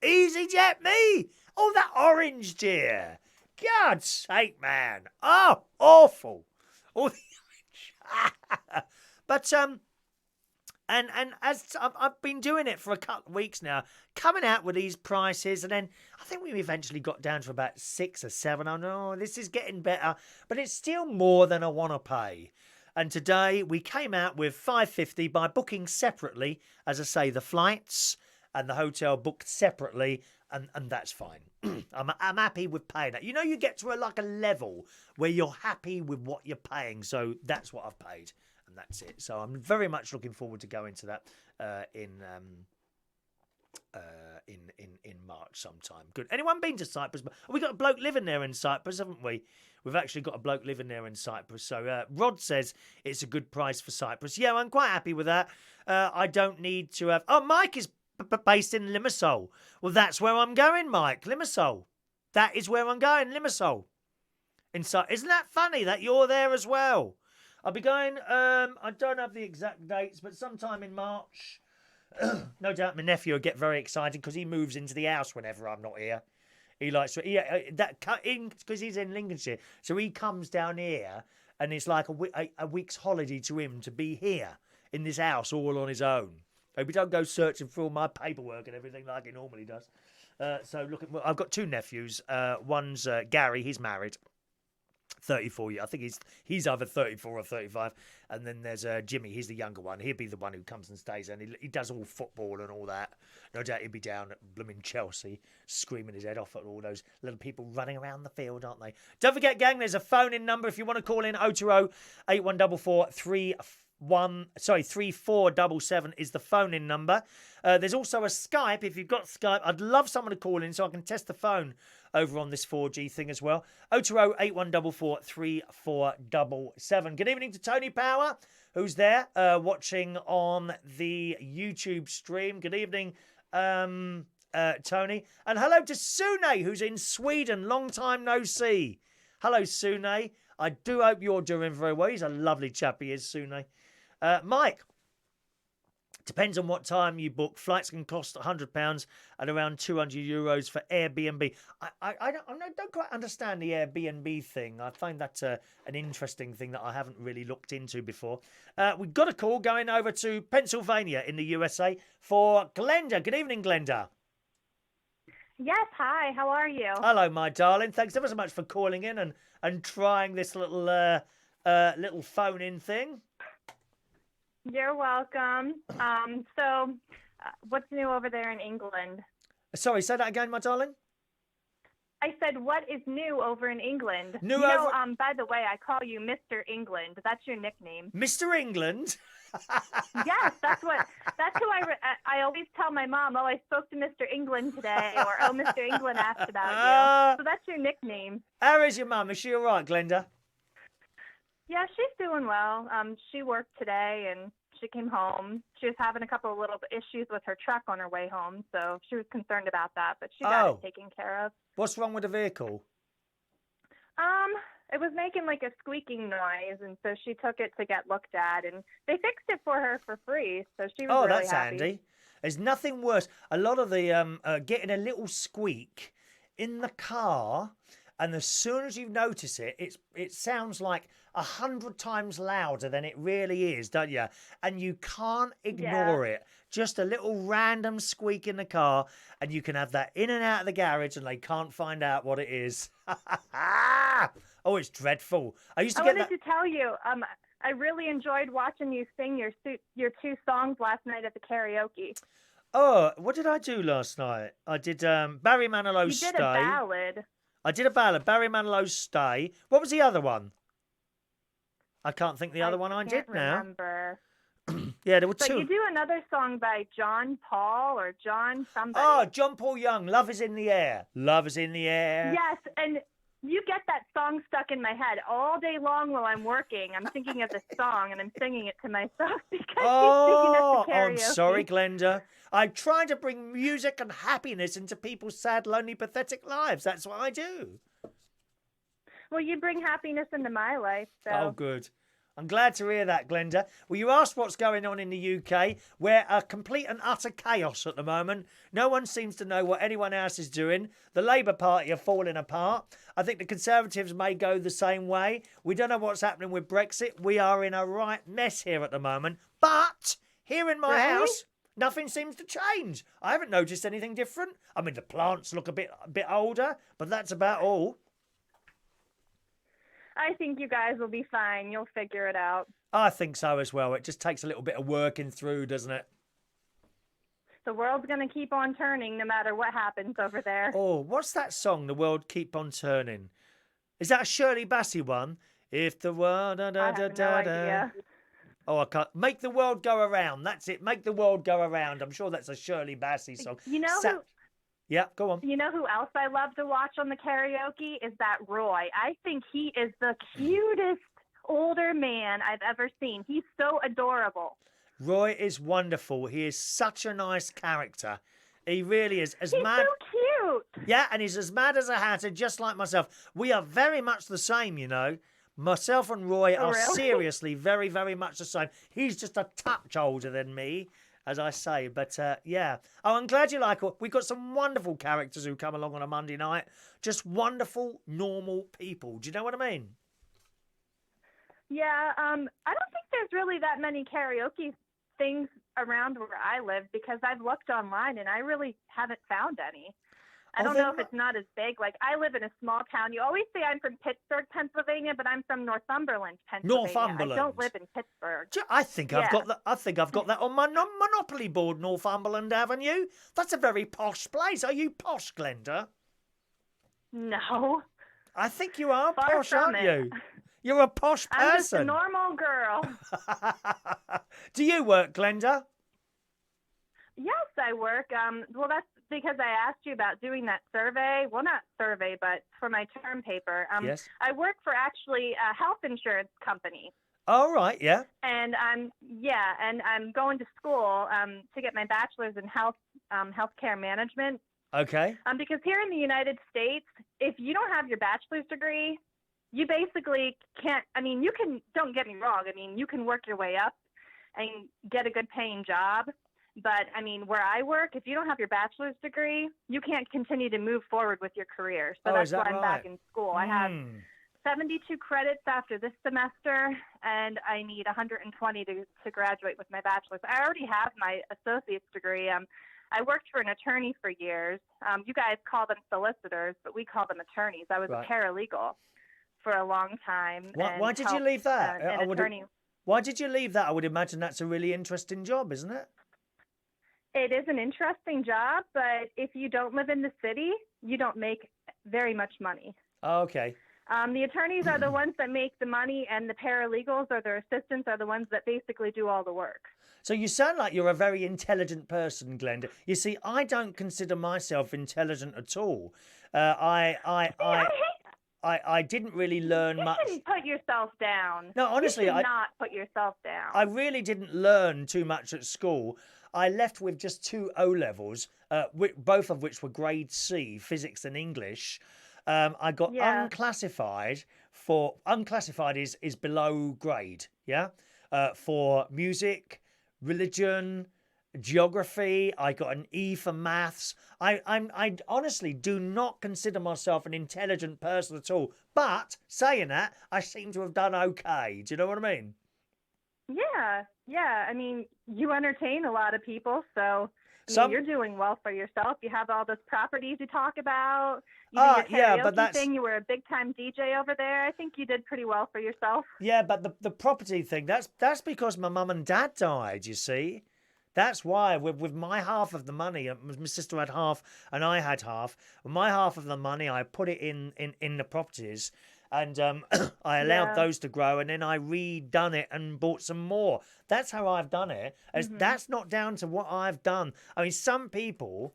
EasyJet me. Oh, that orange dear. God's sake, man. Oh, awful. Oh, the orange. But, And as I've been doing it for a couple of weeks now, coming out with these prices, and then I think we eventually got down to about 6 or 7. I know this is getting better, but it's still more than I want to pay. And today we came out with £550 by booking separately, as I say, the flights and the hotel booked separately, and that's fine. I'm happy with paying that. You get to a level where you're happy with what you're paying, so that's what I've paid. And that's it. So I'm very much looking forward to going to that in March sometime. Good. Anyone been to Cyprus? We got a bloke living there in Cyprus, haven't we? We've actually got a bloke living there in Cyprus. So Rod says it's a good price for Cyprus. Yeah, I'm quite happy with that. I don't need to have. Oh, Mike is based in Limassol. Well, that's where I'm going, Mike. Limassol. That is where I'm going, Limassol. Isn't that funny that you're there as well? I'll be going, I don't have the exact dates, but sometime in March. No doubt my nephew will get very excited because he moves into the house whenever I'm not here. He likes to, because he's in Lincolnshire. So he comes down here and it's like a week's holiday to him to be here in this house all on his own. We don't go searching for all my paperwork and everything like he normally does. So look, I've got 2 nephews. One's Gary, he's married. 34 years. I think he's either 34 or 35. And then there's Jimmy. He's the younger one. He'll be the one who comes and stays, and he does all football and all that. No doubt he'll be down at blooming Chelsea, screaming his head off at all those little people running around the field, aren't they? Don't forget, gang, there's a phone-in number if you want to call in. 020 8144 3477 is the phone-in number. There's also a Skype. If you've got Skype, I'd love someone to call in so I can test the phone over on this 4G thing as well. 020 8144 3477. Good evening to Tony Power, who's there watching on the YouTube stream. Good evening, Tony. And hello to Sune, who's in Sweden. Long time no see. Hello, Sune. I do hope you're doing very well. He's a lovely chap, he is, Sune. Mike, depends on what time you book. Flights can cost £100 and around €200 for Airbnb. I don't quite understand the Airbnb thing. I find that an interesting thing that I haven't really looked into before. We've got a call going over to Pennsylvania in the USA for Glenda. Good evening, Glenda. Yes, hi. How are you? Hello, my darling. Thanks ever so much for calling in and trying this little phone-in thing. You're welcome. So, what's new over there in England? Sorry, say that again, my darling. I said, what is new over in England? By the way, I call you Mr. England. That's your nickname. Mr. England? Yes, that's who I always tell my mom, oh, I spoke to Mr. England today, or oh, Mr. England asked about you. So that's your nickname. How is your mum? Is she all right, Glenda? Yeah, she's doing well. She worked today, and She came home. She was having a couple of little issues with her truck on her way home, so she was concerned about that, but she got it taken care of. What's wrong with the vehicle? It was making like a squeaking noise, and so she took it to get looked at, and they fixed it for her for free, so she was really that's happy. handy. There's nothing worse. A lot of the getting a little squeak in the car, and as soon as you notice it, it sounds like 100 times louder than it really is, don't you? And you can't ignore it. Just a little random squeak in the car, and you can have that in and out of the garage, and they can't find out what it is. Oh, it's dreadful. I wanted to tell you, I really enjoyed watching you sing your 2 songs last night at the karaoke. Oh, what did I do last night? I did Barry Manilow's Stay. You did a ballad. I did a ballad, Barry Manilow's Stay. What was the other one? I can't think the other one I did now. Remember. Yeah, there were 2. So you do another song by John Paul or John somebody. Oh, John Paul Young, Love is in the Air. Love is in the air. Yes, and you get that song stuck in my head all day long while I'm working. I'm thinking of this song and I'm singing it to myself because he's singing at the karaoke. I'm sorry, Glenda. I'm trying to bring music and happiness into people's sad, lonely, pathetic lives. That's what I do. Well, you bring happiness into my life. So. Oh, good. I'm glad to hear that, Glenda. Well, you asked what's going on in the UK. We're a complete and utter chaos at the moment. No one seems to know what anyone else is doing. The Labour Party are falling apart. I think the Conservatives may go the same way. We don't know what's happening with Brexit. We are in a right mess here at the moment. But here in my house, nothing seems to change. I haven't noticed anything different. I mean, the plants look a bit older, but that's about all. I think you guys will be fine. You'll figure it out. I think so as well. It just takes a little bit of working through, doesn't it? The world's going to keep on turning no matter what happens over there. Oh, what's that song, The World Keep on Turning? Is that a Shirley Bassey one? If the world... I have no idea. Oh, I can't. Make the world go around. That's it. Make the world go around. I'm sure that's a Shirley Bassey song. You know who... Yeah, go on. You know who else I love to watch on the karaoke is that Roy. I think he is the cutest older man I've ever seen. He's so adorable. Roy is wonderful. He is such a nice character. He really is. He's so cute. Yeah, and he's as mad as a hatter, just like myself. We are very much the same, you know. Myself and Roy are seriously very, very much the same. He's just a touch older than me, as I say. But, yeah. Oh, I'm glad you like it. We've got some wonderful characters who come along on a Monday night. Just wonderful, normal people. Do you know what I mean? Yeah, I don't think there's really that many karaoke things around where I live because I've looked online and I really haven't found any. I don't know if it's not as big. Like, I live in a small town. You always say I'm from Pittsburgh, Pennsylvania, but I'm from Northumberland, Pennsylvania. Northumberland. I don't live in Pittsburgh. I think I've got that. I think I've got that on my Monopoly board, Northumberland Avenue. That's a very posh place. Are you posh, Glenda? No. I think you are Far posh, from aren't it. you? You're a posh person. I'm just a normal girl. Do you work, Glenda? Yes, I work. Well, that's because I asked you about doing that survey. Well, not survey, but for my term paper. Yes. I work for actually a health insurance company. Oh, right, yeah. And I'm going to school to get my bachelor's in healthcare management. Okay. Because here in the United States, if you don't have your bachelor's degree, you basically can't. I mean, you can. Don't get me wrong. I mean, you can work your way up and get a good paying job. But, I mean, where I work, if you don't have your bachelor's degree, you can't continue to move forward with your career. So that's why I'm back in school. I have 72 credits after this semester, and I need 120 to graduate with my bachelor's. I already have my associate's degree. I worked for an attorney for years. You guys call them solicitors, but we call them attorneys. I was a paralegal for a long time. Why did you leave that? Why did you leave that? I would imagine that's a really interesting job, isn't it? It is an interesting job, but if you don't live in the city, you don't make very much money. Oh, okay. The attorneys are the ones that make the money, and the paralegals or their assistants are the ones that basically do all the work. So you sound like you're a very intelligent person, Glenda. You see, I don't consider myself intelligent at all. I didn't really learn You much. shouldn't put yourself down. No, honestly, you should not put yourself down. I really didn't learn too much at school. I left with just 2 O levels, both of which were grade C, physics and English. I got Yeah. unclassified for unclassified is below grade, yeah. For music, religion, geography. I got an E for maths. I honestly do not consider myself an intelligent person at all. But saying that, I seem to have done okay. Do you know what I mean? Yeah. Yeah. I mean, you entertain a lot of people, so Some you're doing well for yourself. You have all those properties you talk about. You do your yeah, but karaoke thing. You were a big time DJ over there. I think you did pretty well for yourself. yeah, but the property thing, that's because my mum and dad died, you see. That's why with my half of the money, my sister had half and I had half. With my half of the money, I put it in the properties, and I allowed Yeah. those to grow, and then I redone it and bought some more. That's how I've done it. That's not down to what I've done. I mean, some people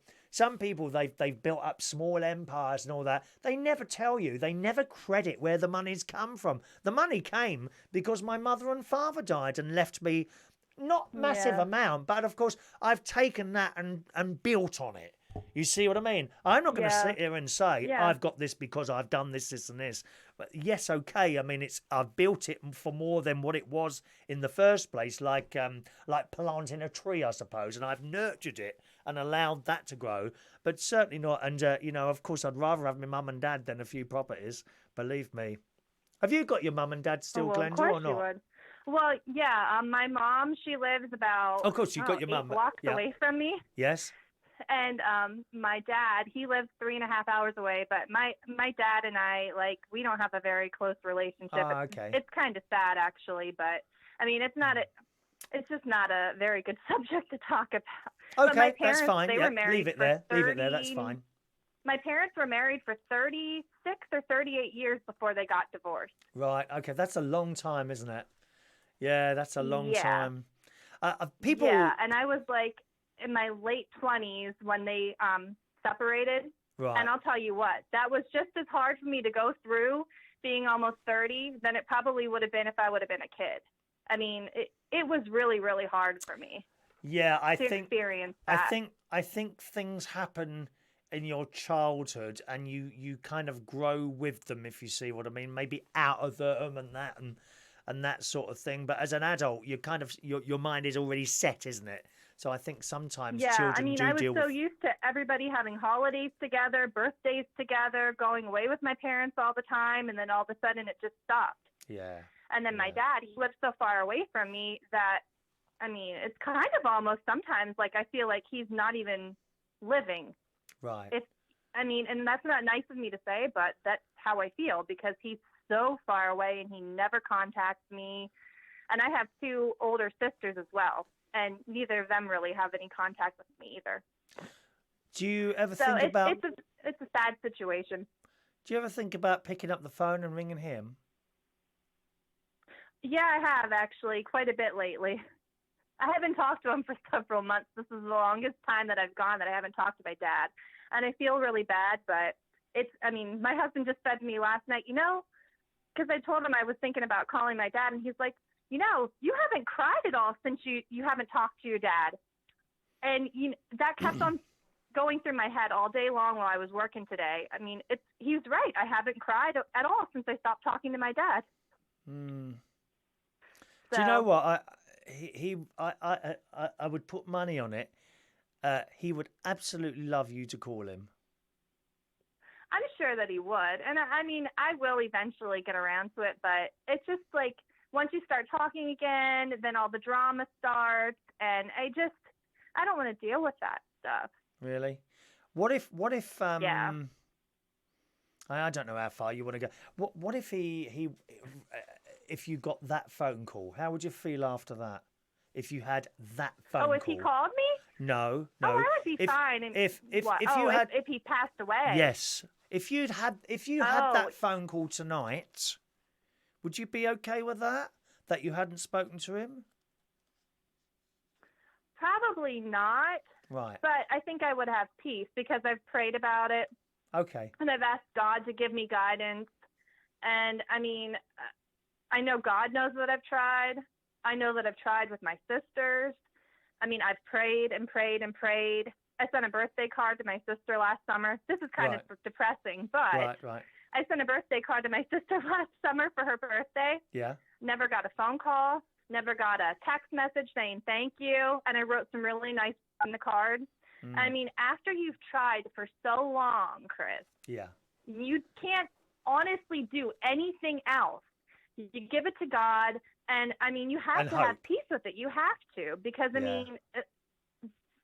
they've built up small empires and all that. They never tell you. They never credit where the money's come from. The money came because my mother and father died and left me not massive Yeah. amount, but of course I've taken that and built on it. You see what I mean? I'm not going to Yeah. sit here and say Yeah. I've got this because I've done this and this. But yes, okay. I mean, I've built it for more than what it was in the first place, like planting a tree, I suppose, and I've nurtured it and allowed that to grow. But certainly not. And of course, I'd rather have my mum and dad than a few properties. Believe me. Have you got your mum and dad still, Well, of Glenda, course or you not? would. Well, yeah. My mom, she lives about Of course, you've got your 8 mum. blocks Yeah. away from me. Yes. And my dad, he lives 3.5 hours away. But my dad and I, we don't have a very close relationship. Okay. It's kind of sad, actually. But I mean, it's just not a very good subject to talk about. But my Okay, parents, that's fine. they Yeah, were married leave it for there. 30, Leave it there. That's fine. My parents were married for 36 or 38 years before they got divorced. Right. Okay, that's a long time, isn't it? Yeah, that's a long Yeah. time. People. Yeah, and I was in my late 20s when they separated. Right. And I'll tell you what, that was just as hard for me to go through being almost 30 than it probably would have been if I would have been a kid. I mean, it was really, really hard for me Yeah, I to think. experience that. I think things happen in your childhood, and you kind of grow with them, if you see what I mean. Maybe out of them and that sort of thing. But as an adult, you kind of your mind is already set, isn't it? So I think sometimes Yeah, children I mean, do I was deal so with. used to everybody having holidays together, birthdays together, going away with my parents all the time, and then all of a sudden it just stopped. Yeah. And then my dad, he lives so far away from me that, I mean, it's kind of almost sometimes like I feel like he's not even living. Right. And that's not nice of me to say, but that's how I feel because he's so far away and he never contacts me. And I have 2 older sisters as well, and neither of them really have any contact with me either. Do you ever So think about? it's a sad situation. Do you ever think about picking up the phone and ringing him? Yeah, I have actually quite a bit lately. I haven't talked to him for several months. This is the longest time that I've gone that I haven't talked to my dad. And I feel really bad, but my husband just said to me last night, because I told him I was thinking about calling my dad, and he's like, you haven't cried at all since you haven't talked to your dad. And that kept on going through my head all day long while I was working today. I mean, he's right. I haven't cried at all since I stopped talking to my dad. Hmm. So, Do you know what? I would put money on it. He would absolutely love you to call him. I'm sure that he would. And I will eventually get around to it, but it's just like once you start talking again, then all the drama starts, and I don't want to deal with that stuff. Really? What if Yeah. I don't know how far you want to go. What if if you got that phone call, how would you feel after that? If you had that phone call. Oh, if he called me? No. Oh, I would be fine. And If he passed away. Yes. If you had that phone call tonight, would you be okay with that? That you hadn't spoken to him? Probably not. Right. But I think I would have peace because I've prayed about it. Okay. And I've asked God to give me guidance. And I mean, I know God knows that I've tried. I know that I've tried with my sisters. I mean, I've prayed and prayed and prayed. I sent a birthday card to my sister last summer. This is kind of depressing, but Right. I sent a birthday card to my sister last summer for her birthday. Yeah. Never got a phone call. Never got a text message saying thank you. And I wrote some really nice on the card. I mean, after you've tried for so long, Chris, Yeah. you can't honestly do anything else. You give it to God, and I mean, you have to have peace with it. You have to, because I mean,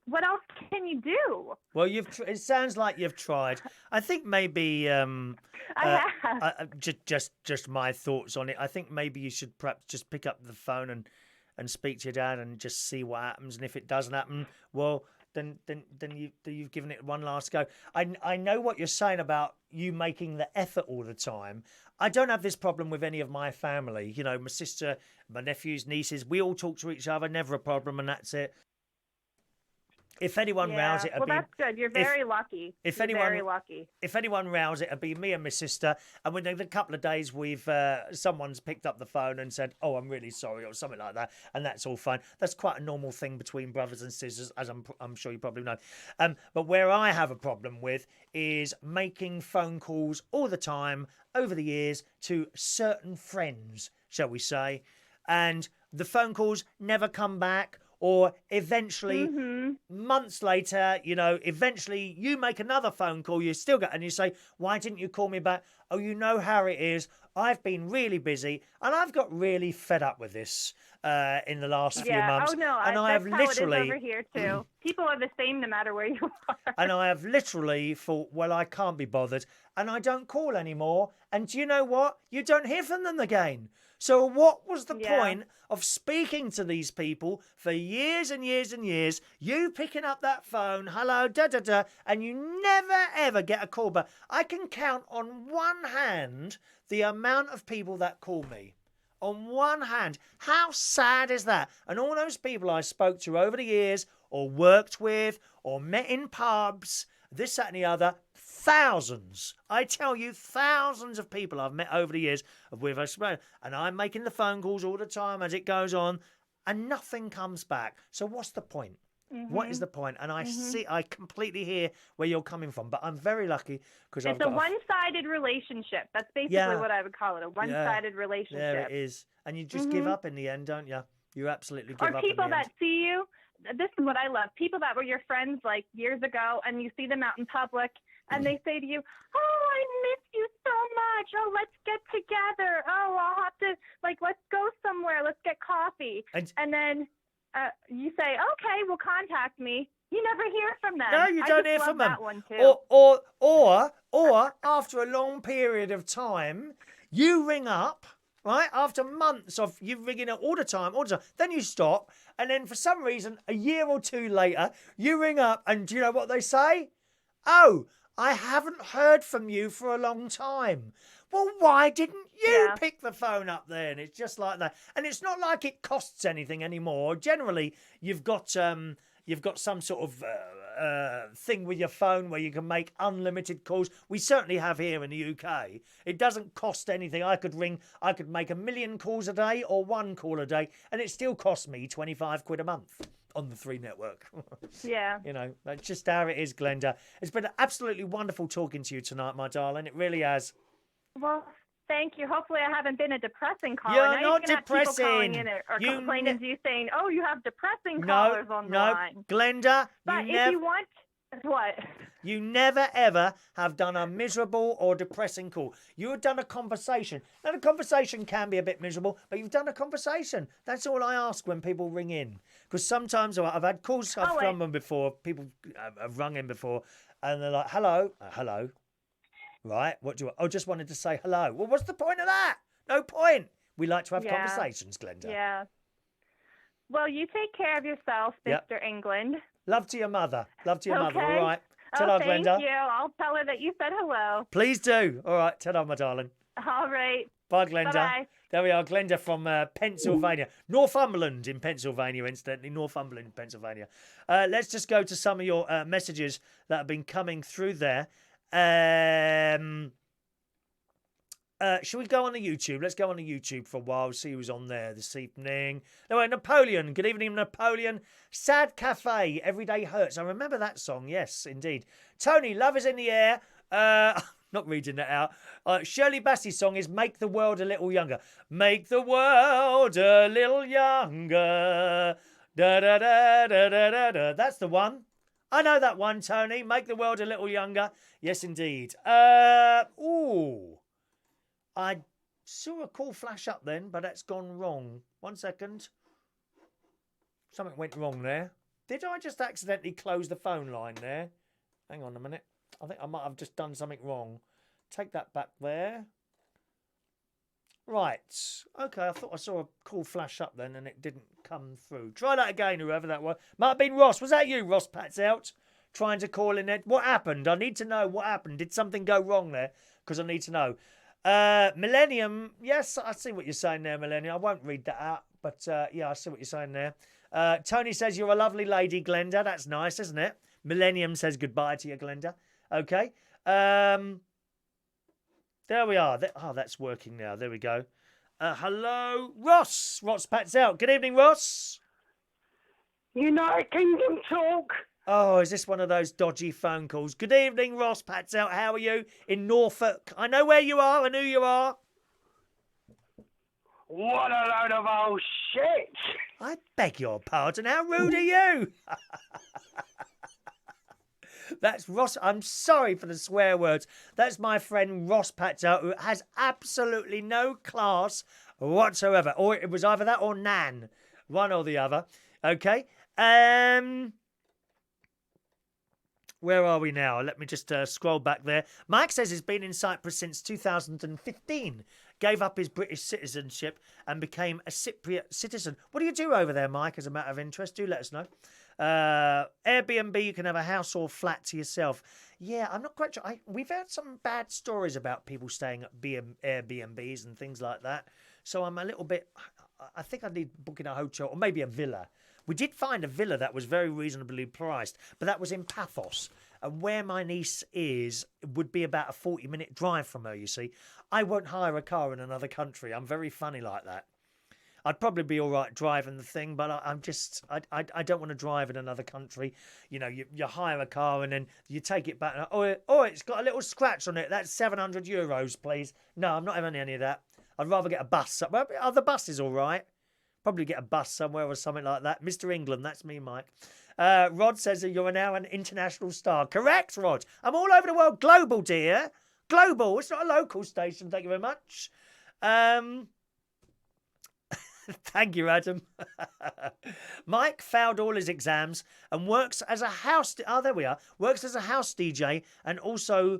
what else can you do? Well, it sounds like you've tried. I think maybe I have. Just my thoughts on it. I think maybe you should perhaps just pick up the phone and speak to your dad and just see what happens. And if it doesn't happen, well, then you've given it one last go. I know what you're saying about you making the effort all the time. I don't have this problem with any of my family. You know, my sister, my nephews, nieces, we all talk to each other, never a problem, and that's it. If anyone rows it, that's good. You're very lucky. Very lucky. If anyone rows it, it'd be me and my sister. And within a couple of days, someone's picked up the phone and said, "Oh, I'm really sorry," or something like that, and that's all fine. That's quite a normal thing between brothers and sisters, as I'm sure you probably know. But where I have a problem with is making phone calls all the time over the years to certain friends, shall we say, and the phone calls never come back. Or eventually, months later, eventually you make another phone call, you still get, and you say, "Why didn't you call me back?" "Oh, you know how it is. I've been really busy, and I've got really fed up with this in the last few months." Oh, no, and that's how it is over here, too. People are the same no matter where you are. And I have literally thought, well, I can't be bothered, and I don't call anymore. And do you know what? You don't hear from them again. So what was the point of speaking to these people for years and years and years, you picking up that phone, hello, da-da-da, and you never, ever get a call? But I can count on one hand the amount of people that call me. On one hand. How sad is that? And all those people I spoke to over the years, or worked with, or met in pubs, this, that, and the other, thousands. I tell you, thousands of people I've met over the years with us, and I'm making the phone calls all the time as it goes on, and nothing comes back. So what's the point? What is the point? And I completely hear where you're coming from, but I'm very lucky because it's a one-sided relationship. That's basically what I would call it, a one-sided relationship. There it is. And you just give up in the end, don't you? You absolutely give up in the end. Or people that see you. This is what I love. People that were your friends like years ago, and you see them out in public, and they say to you, "Oh, I miss you so much. Oh, let's get together. Oh, I'll have to, let's go somewhere. Let's get coffee." And then you say, "Okay, well, contact me." You never hear from them. No, you don't hear from them. That one too. Or after a long period of time, you ring up. Right? After months of you ringing it all the time, then you stop, and then for some reason, a year or two later, you ring up, and do you know what they say? "Oh, I haven't heard from you for a long time." Well, why didn't you pick the phone up then? It's just like that. And it's not like it costs anything anymore. Generally, you've got some sort of thing with your phone where you can make unlimited calls. We certainly have here in the UK. It doesn't cost anything. I could make 1 million calls a day or one call a day, and it still costs me 25 quid a month on the 3 network. Yeah. That's just how it is, Glenda. It's been absolutely wonderful talking to you tonight, my darling. It really has. Well, thank you. Hopefully I haven't been a depressing caller. You're now not depressing. Have people calling in or complaining to you saying, "Oh, you have depressing callers on the line." Glenda, but if you want... What? You never, ever have done a miserable or depressing call. You have done a conversation. Now, the conversation can be a bit miserable, but you've done a conversation. That's all I ask when people ring in. Because sometimes I've had calls from them before. People have rung in before, and they're like, "Hello." Hello. Right, what do you want? "Oh, just wanted to say hello." Well, what's the point of that? No point. We like to have conversations, Glenda. Yeah. Well, you take care of yourself, Mr. England. Love to your mother. Love to your mother, all right? Ta-da, Glenda. Thank you. I'll tell her that you said hello. Please do. All right, ta-da, my darling. All right. Bye, Glenda. Bye-bye. There we are, Glenda from Pennsylvania. Northumberland in Pennsylvania, incidentally. Northumberland in Pennsylvania. Let's just go to some of your messages that have been coming through there. Shall we go on the YouTube? Let's go on the YouTube for a while, see who's on there this evening. No, Napoleon. Good evening, Napoleon. Sad Cafe, Everyday Hurts. I remember that song. Yes, indeed. Tony, Love is in the Air. Not reading that out. Shirley Bassey's song is Make the World a Little Younger. Make the world a little younger. Da da da da da da da. That's the one. I know that one, Tony. Make the world a little younger. Yes, indeed. I saw a call flash up then, but that's gone wrong. 1 second. Something went wrong there. Did I just accidentally close the phone line there? Hang on a minute. I think I might have just done something wrong. Take that back there. Right. Okay, I thought I saw a call flash up then and it didn't come through. Try that again, whoever that was. Might have been Ross. Was that you, Ross Pats out? Trying to call in there. What happened? I need to know what happened. Did something go wrong there? Because I need to know. Millennium. Yes, I see what you're saying there, Millennium. I won't read that out. But yeah, I see what you're saying there. Tony says you're a lovely lady, Glenda. That's nice, isn't it? Millennium says goodbye to you, Glenda. Okay. There we are. That's working now. There we go. Hello, Ross. Ross Pats out. Good evening, Ross. United Kingdom talk. Oh, is this one of those dodgy phone calls? Good evening, Ross Pats out. How are you? In Norfolk. I know where you are and who you are. What a load of old shit. I beg your pardon. How rude are you? That's Ross. I'm sorry for the swear words. That's my friend Ross Patzo, who has absolutely no class whatsoever. Or it was either that or Nan. One or the other. Okay. Where are we now? Let me just scroll back there. Mike says he's been in Cyprus since 2015. Gave up his British citizenship and became a Cypriot citizen. What do you do over there, Mike, as a matter of interest? Do let us know. Airbnb, you can have a house or flat to yourself. Yeah, I'm not quite sure. We've heard some bad stories about people staying at Airbnbs and things like that. So I'm a little bit... I think I need booking a hotel or maybe a villa. We did find a villa that was very reasonably priced, but that was in Paphos. And where my niece is would be about a 40-minute drive from her, you see. I won't hire a car in another country. I'm very funny like that. I'd probably be all right driving the thing, but I don't want to drive in another country. You know, you hire a car and then you take it back. And, oh, it's got a little scratch on it. That's €700, please. No, I'm not having any of that. I'd rather get a bus. Well, are the buses all right? Probably get a bus somewhere or something like that. Mr. England, that's me, Mike. Rod says that you're now an international star. Correct, Rod. I'm all over the world. Global, dear. Global. It's not a local station. Thank you very much. Thank you, Adam. Mike failed all his exams and works as a house... Oh, there we are. Works as a house DJ and also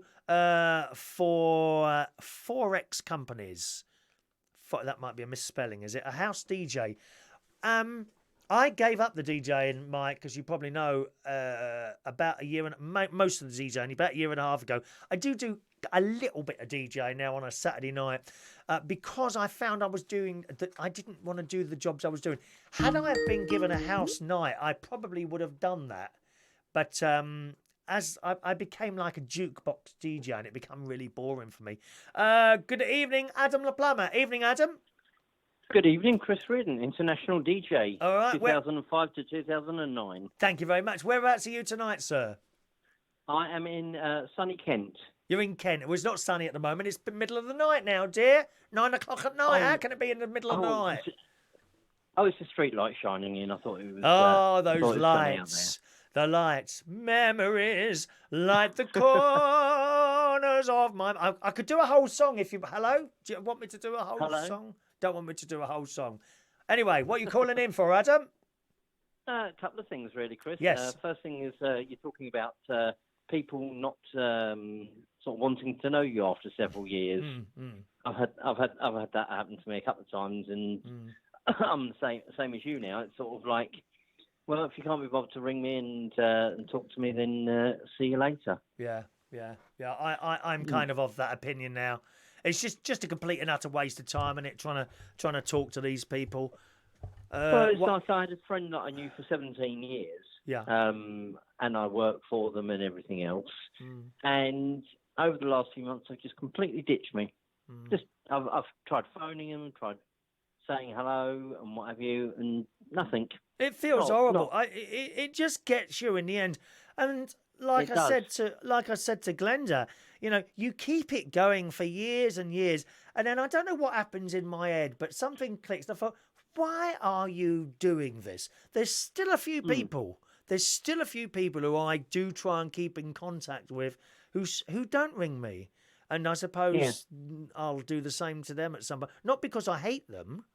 for Forex companies. That might be a misspelling, is it? A house DJ. I gave up the DJing, Mike, because you probably know about a year and... Most of the DJing, about a year and a half ago. I do a little bit of DJ now on a Saturday night because I found I was doing... I didn't want to do the jobs I was doing. Had I been given a house night, I probably would have done that. But as I became like a jukebox DJ and it became really boring for me. Good evening, Adam LaPlumber. Evening, Adam. Good evening, Chris Reardon, international DJ. All right. 2005 to 2009. Thank you very much. Whereabouts are you tonight, sir? I am in sunny Kent. You're in Kent. Well, it's not sunny at the moment. It's the middle of the night now, dear. 9 o'clock at night. How can it be in the middle of the night? It's a street light shining in. I thought it was... those lights. The lights. Memories light the corners of my... I could do a whole song if you... Hello? Do you want me to do a whole song? Don't want me to do a whole song. Anyway, what are you calling in for, Adam? A couple of things, really, Chris. Yes. First thing is you're talking about people not sort of wanting to know you after several years. I've had that happen to me a couple of times, and I'm the same as you now. It's sort of like, well, if you can't be bothered to ring me and talk to me, then see you later. Yeah. I'm kind of that opinion now. It's just a complete and utter waste of time, and trying to talk to these people. Well, it's like I had a friend that I knew for 17 years. Yeah. And I worked for them and everything else. And over the last few months, they've just completely ditched me. Just I've tried phoning them, tried saying hello and what have you, and nothing. It feels horrible. It just gets you in the end. And like It I does. said to Glenda, you know, you keep it going for years and years, and then I don't know what happens in my head, but something clicks. And I thought, why are you doing this? There's still a few people. There's still a few people who I do try and keep in contact with who don't ring me. And I suppose I'll do the same to them at some point. Not because I hate them.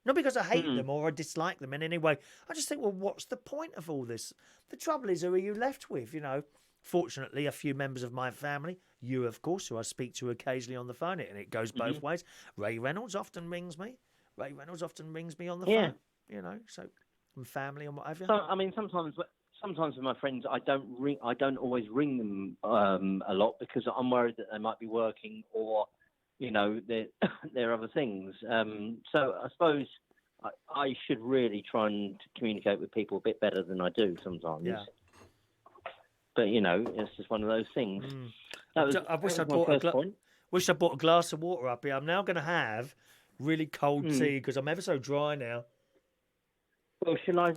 Not because I hate them or I dislike them in any way. I just think, well, what's the point of all this? The trouble is, who are you left with? You know, fortunately, a few members of my family, you, of course, who I speak to occasionally on the phone, and it goes both ways. Ray Reynolds often rings me. Ray Reynolds often rings me on the phone, you know, so and family and what have you. So, I mean, sometimes with my friends, I don't always ring them a lot because I'm worried that they might be working or, you know, there are other things. So I suppose I should really try and communicate with people a bit better than I do sometimes. Yeah. But, you know, it's just one of those things. I wish I bought a glass of water up here. I'm now going to have really cold tea because I'm ever so dry now. Well, shall I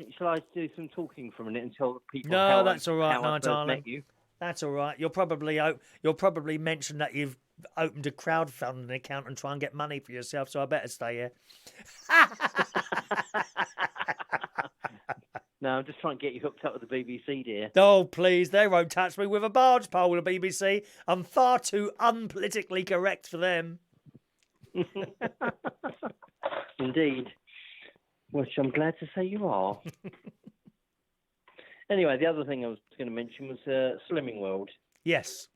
do some talking for a minute and tell people No, that's all right, how I darling. met you? That's all right. You'll probably mention that you've opened a crowdfunding account and try and get money for yourself, so I better stay here. No, I'm just trying to get you hooked up with the BBC, dear. Oh, please, they won't touch me with a barge pole, the BBC. I'm far too unpolitically correct for them. Indeed. Which I'm glad to say you are. Anyway, the other thing I was going to mention was Slimming World. Yes.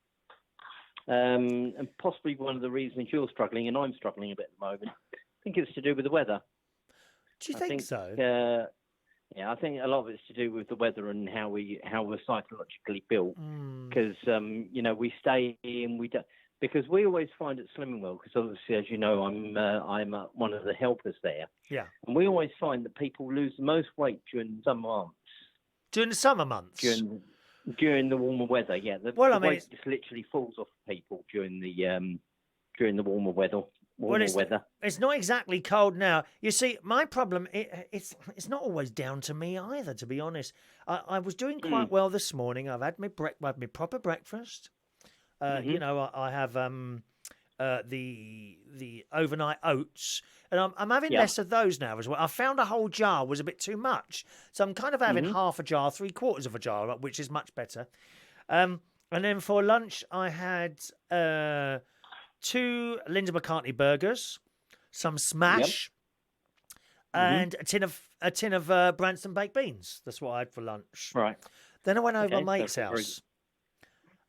And possibly one of the reasons you're struggling and I'm struggling a bit at the moment. I think it's to do with the weather. Do you think so? Yeah, I think a lot of it's to do with the weather and how we're psychologically built. Because you know, we stay and we don't. Because we always find at Slimming World, because obviously, as you know, I'm one of the helpers there. Yeah. And we always find that people lose the most weight during the summer months. During the summer months? During the warmer weather, yeah. The weight just literally falls off people during the warmer weather. It's not exactly cold now. You see, my problem, it's not always down to me either, to be honest. I was doing quite well this morning. I've had my proper breakfast. You know, I have the overnight oats, and I'm having less of those now as well. I found a whole jar was a bit too much, so I'm kind of having half a jar, 3/4 of a jar, which is much better. And then for lunch, I had 2 Linda McCartney burgers, some smash, and a tin of Branston baked beans. That's what I had for lunch. Right. Then I went over to my mate's house.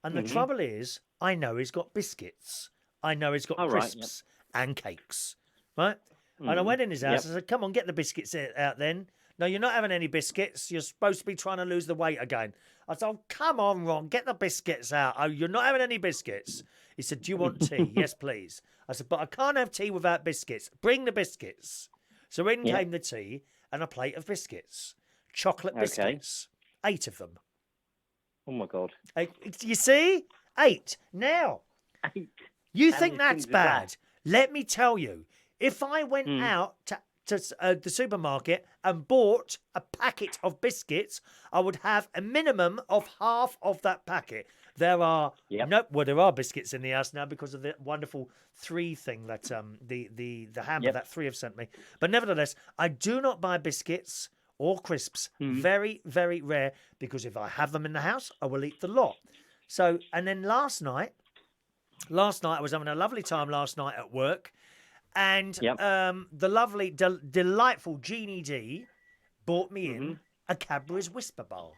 And the trouble is, I know he's got biscuits. I know he's got crisps and cakes. Right? And I went in his house. I said, come on, get the biscuits out then. No, you're not having any biscuits. You're supposed to be trying to lose the weight again. I said, oh, come on, Ron, get the biscuits out. Oh, you're not having any biscuits. He said, do you want tea? Yes, please. I said, but I can't have tea without biscuits. Bring the biscuits. So in came the tea and a plate of biscuits. Chocolate biscuits. 8 of them. Oh, my God. You see? 8. Now, 8. You think that's bad? Let me tell you. If I went out to the supermarket and bought a packet of biscuits, I would have a minimum of half of that packet. There are there are biscuits in the house now because of the wonderful 3 thing that the hammer that 3 have sent me. But nevertheless, I do not buy biscuits or crisps. Very, very rare, because if I have them in the house, I will eat the lot. So, and then last night I was having a lovely time last night at work, and the lovely, delightful Jeannie D bought me in a Cadbury's Whisper bar.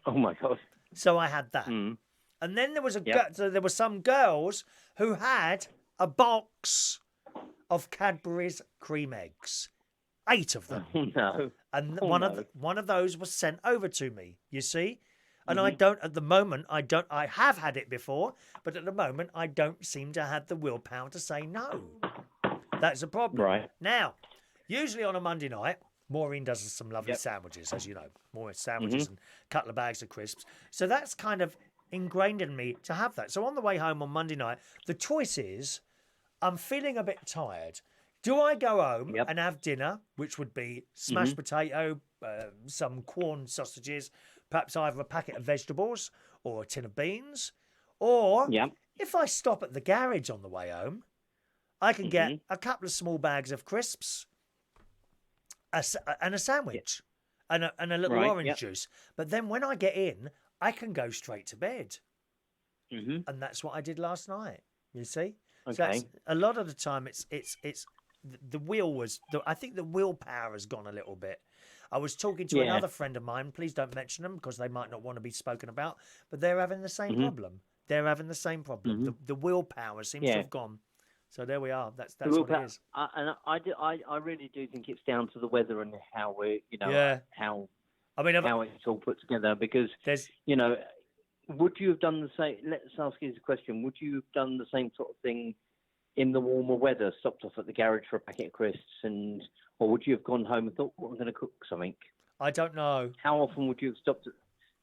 Oh my God! So I had that, and then there was there were some girls who had a box of Cadbury's cream eggs. 8 of them. No. And one of those was sent over to me, you see? And I don't, at the moment, I have had it before, but at the moment, I don't seem to have the willpower to say no. That's a problem. Right. Now, usually on a Monday night, Maureen does some lovely sandwiches, as you know. More sandwiches and a couple of bags of crisps. So that's kind of ingrained in me to have that. So on the way home on Monday night, the choice is, I'm feeling a bit tired. Do I go home Yep. and have dinner, which would be smashed potato, some corn sausages, perhaps either a packet of vegetables or a tin of beans? Or Yeah. if I stop at the garage on the way home, I can get a couple of small bags of crisps and a sandwich and a little Right, orange juice. But then when I get in, I can go straight to bed. And that's what I did last night, you see? So Okay. a lot of the time, it's the wheel was. I think the willpower has gone a little bit. I was talking to another friend of mine. Please don't mention them because they might not want to be spoken about. But they're having the same problem. They're having the same problem. The willpower seems to have gone. So there we are. That's what it is. And I really do think it's down to the weather and how we, how I mean, how it's all put together. Because there's, would you have done the same? Let's ask you this question: would you have done the same sort of thing in the warmer weather? Stopped off at the garage for a packet of crisps, or would you have gone home and thought, "Well, I'm going to cook something"? I don't know. How often would you have stopped?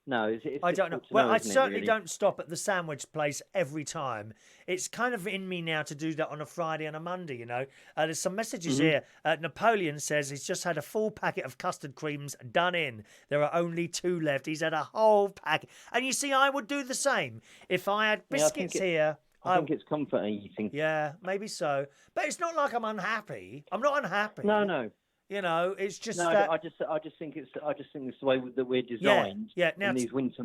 No, I don't know. Well, I certainly don't stop at the sandwich place every time. It's kind of in me now to do that on a Friday and a Monday, There's some messages here. Napoleon says he's just had a full packet of custard creams done in. There are only 2 left. He's had a whole packet. And you see, I would do the same. If I had biscuits here... I think it's comforting eating. Yeah, maybe so. But it's not like I'm unhappy. I'm not unhappy. No. It's just no. that... I just think it's the way that we're designed. Yeah. Now in these winter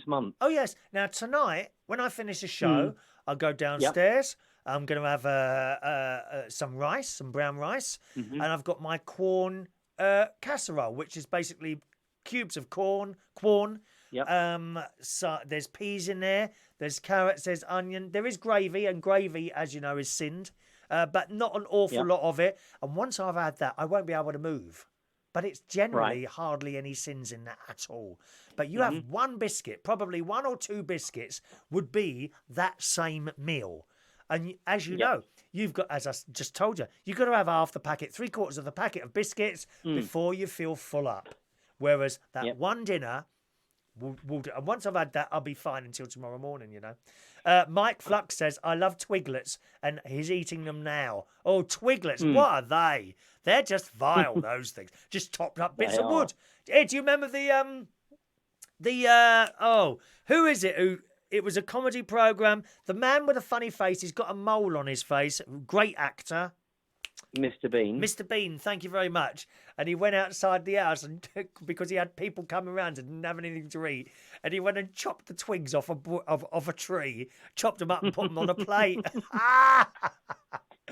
months. Oh yes. Now tonight, when I finish the show, I'll go downstairs. I'm going to have some rice, some brown rice, and I've got my corn casserole, which is basically cubes of corn. Yep. So there's peas in there. There's carrots. There's onion. There is gravy, and gravy, as you know, is sinned. But not an awful lot of it. And once I've had that, I won't be able to move. But it's generally hardly any sins in that at all. But you have one biscuit, probably 1 or 2 biscuits would be that same meal. And as you know, you've got, as I just told you, you've got to have half the packet, 3/4 of the packet of biscuits before you feel full up. Whereas that one dinner... And once I've had that, I'll be fine until tomorrow morning, Mike Flux says, I love Twiglets, and he's eating them now. Oh, Twiglets, what are they? They're just vile, those things. Just topped up bits of wood. Hey, do you remember who is it? It was a comedy programme. The man with a funny face, he's got a mole on his face. Great actor. Mr. Bean. Mr. Bean, thank you very much. And he went outside the house and because he had people coming around and didn't have anything to eat, and he went and chopped the twigs off a tree, chopped them up and put them on a plate.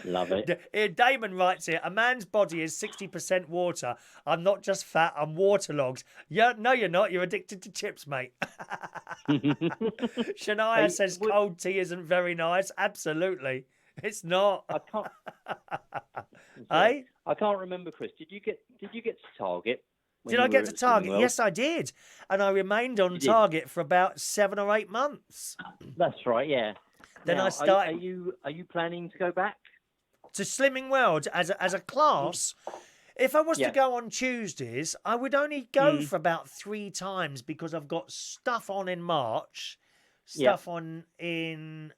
Love it. Damon writes here, a man's body is 60% water. I'm not just fat, I'm waterlogged. Yeah, no, you're not. You're addicted to chips, mate. Shania says cold tea isn't very nice. Absolutely. It's not. I can't. Hey? I can't remember, Chris. Did you get to Target? Did I get to Target? Yes, I did, and I remained on Target for about 7 or 8 months. That's right. Yeah. Then I started. Are you planning to go back to Slimming World as a class? If I was to go on Tuesdays, I would only go for about 3 times because I've got stuff on in March, stuff on in.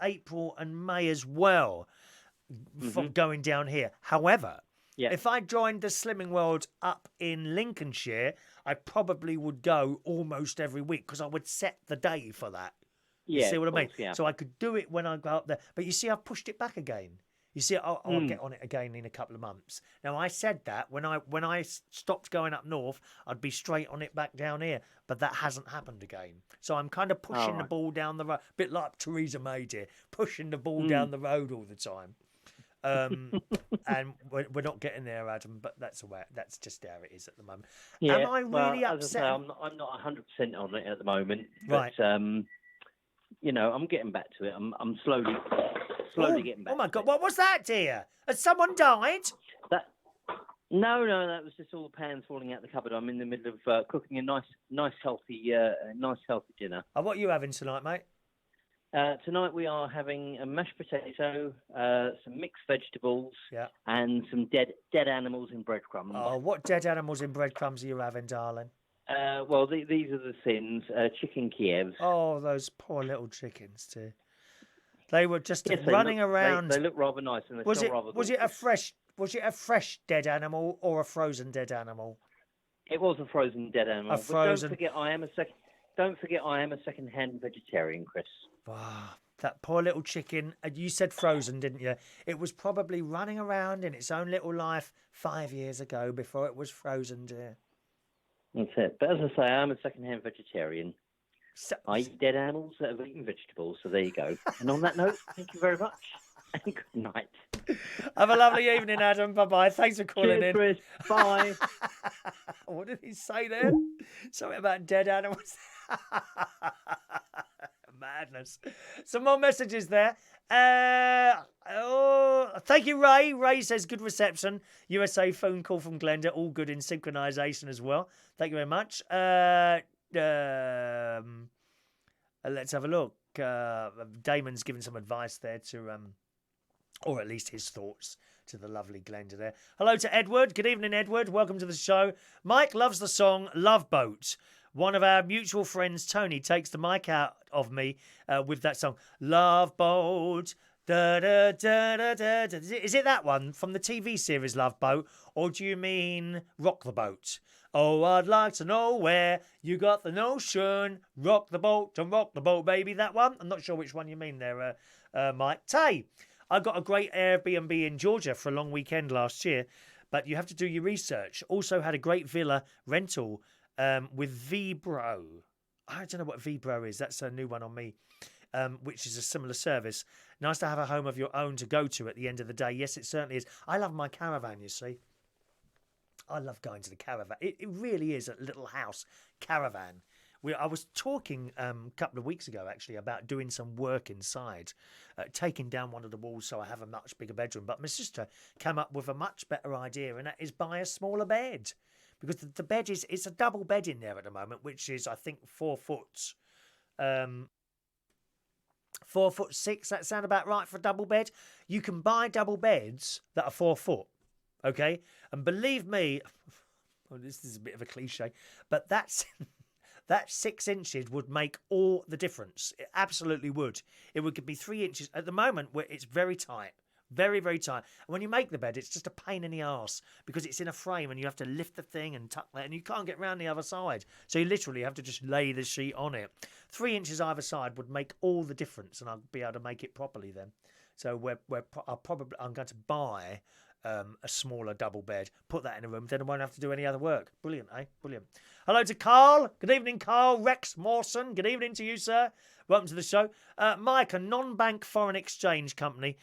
April and May as well from going down here. However, if I joined the Slimming World up in Lincolnshire, I probably would go almost every week because I would set the day for that. You see what I mean? Yeah. So I could do it when I go up there. But you see, I've pushed it back again. You see, I'll get on it again in a couple of months. Now, I said that when I stopped going up north, I'd be straight on it back down here. But that hasn't happened again. So I'm kind of pushing the ball down the road, a bit like Theresa May here, pushing the ball down the road all the time. And we're not getting there, Adam, but that's just how it is at the moment. Yeah, am I really upset? I'm not 100% on it at the moment. Right. But, I'm getting back to it. I'm slowly getting back. Oh my God! What was that, dear? Has someone died? No, that was just all the pans falling out the cupboard. I'm in the middle of cooking a nice healthy dinner. What are you having tonight, mate? Tonight we are having a mashed potato, some mixed vegetables, Yeah. and some dead animals in breadcrumbs. Oh, what dead animals in breadcrumbs are you having, darling? Well, these are the sins. Chicken Kiev. Oh, those poor little chickens too. They were just Yes, running around. They look rather nice, and they smell rather was it a gorgeous. fresh dead animal or a frozen dead animal? It was a frozen dead A animal. But frozen. Don't forget, I am a second-hand vegetarian, Chris. Ah, that poor little chicken. You said frozen, didn't you? It was probably running around in its own little life 5 years ago before it was frozen, dear. That's it. But as I say, I am a second-hand vegetarian. So, I eat dead animals that have eaten vegetables, so there you go. And on that note, thank you very much, and good night. have a lovely evening, Adam. Bye-bye. Thanks for calling in. Chris. Bye. What did he say there? Something about dead animals. Madness. Some more messages there. Thank you, Ray. Ray says good reception. USA phone call from Glenda. All good in synchronization as well. Thank you very much. Let's have a look. Damon's given some advice there to, or at least his thoughts to the lovely Glenda there. Hello to Edward. Good evening, Edward. Welcome to the show. Mike loves the song Love Boat. One of our mutual friends, Tony, takes the mic out of me with that song, Love Boat. Da, da, da, da, da, da. Is it that one from the TV series Love Boat, or do you mean Rock the Boat? Oh, I'd like to know where you got the notion. Rock the boat, don't rock the boat, baby. That one? I'm not sure which one you mean there, Mike. Tay, I got a great Airbnb in Georgia for a long weekend last year, but you have to do your research. Also had a great villa rental with Vibro. I don't know what Vibro is. That's a new one on me, which is a similar service. Nice to have a home of your own to go to at the end of the day. Yes, it certainly is. I love my caravan, you see. I love going to the caravan. It really is a little house caravan. I was talking a couple of weeks ago, actually, about doing some work inside, taking down one of the walls so I have a much bigger bedroom. But my sister came up with a much better idea, and that is buy a smaller bed. Because the bed it's a double bed in there at the moment, which is, I think, 4 foot. 4'6". That sound about right for a double bed? You can buy double beds that are 4 foot. Okay? And believe me, well, this is a bit of a cliche, but that 6 inches would make all the difference. It absolutely would. It would give me 3 inches. At the moment, where it's very tight. Very, very tight. And when you make the bed, it's just a pain in the arse because it's in a frame and you have to lift the thing and tuck that and you can't get round the other side. So you literally have to just lay the sheet on it. 3 inches either side would make all the difference and I'll be able to make it properly then. So I'm going to buy a smaller double bed, put that in a room, then I won't have to do any other work. Brilliant, eh? Brilliant. Hello to Carl. Good evening, Carl. Rex Mawson. Good evening to you, sir. Welcome to the show. Mike, a non-bank foreign exchange company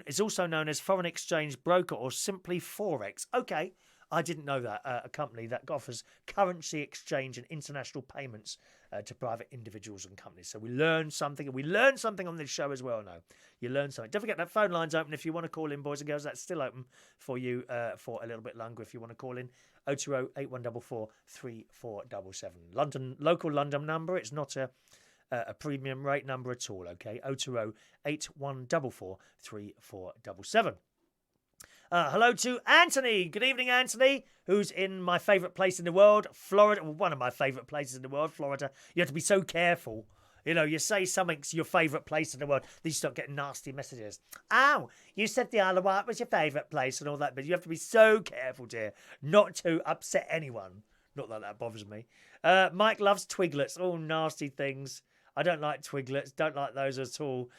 is also known as foreign exchange broker or simply Forex. Okay, I didn't know that. A company that offers currency exchange and international payments to private individuals and companies. So we learned something, and we learned something on this show as well now. You learned something. Don't forget that phone line's open if you want to call in, boys and girls. That's still open for you for a little bit longer if you want to call in. 020-8144-3477. Local London number. It's not a premium rate number at all, okay? 020-8144-3477. Hello to Anthony. Good evening, Anthony, who's in my favourite place in the world, Florida. Well, one of my favourite places in the world, Florida. You have to be so careful. You know, you say something's your favourite place in the world, then you start getting nasty messages. Oh, you said the Isle of Wight was your favourite place and all that, but you have to be so careful, dear, not to upset anyone. Not that that bothers me. Mike loves twiglets, all nasty things. I don't like twiglets, don't like those at all.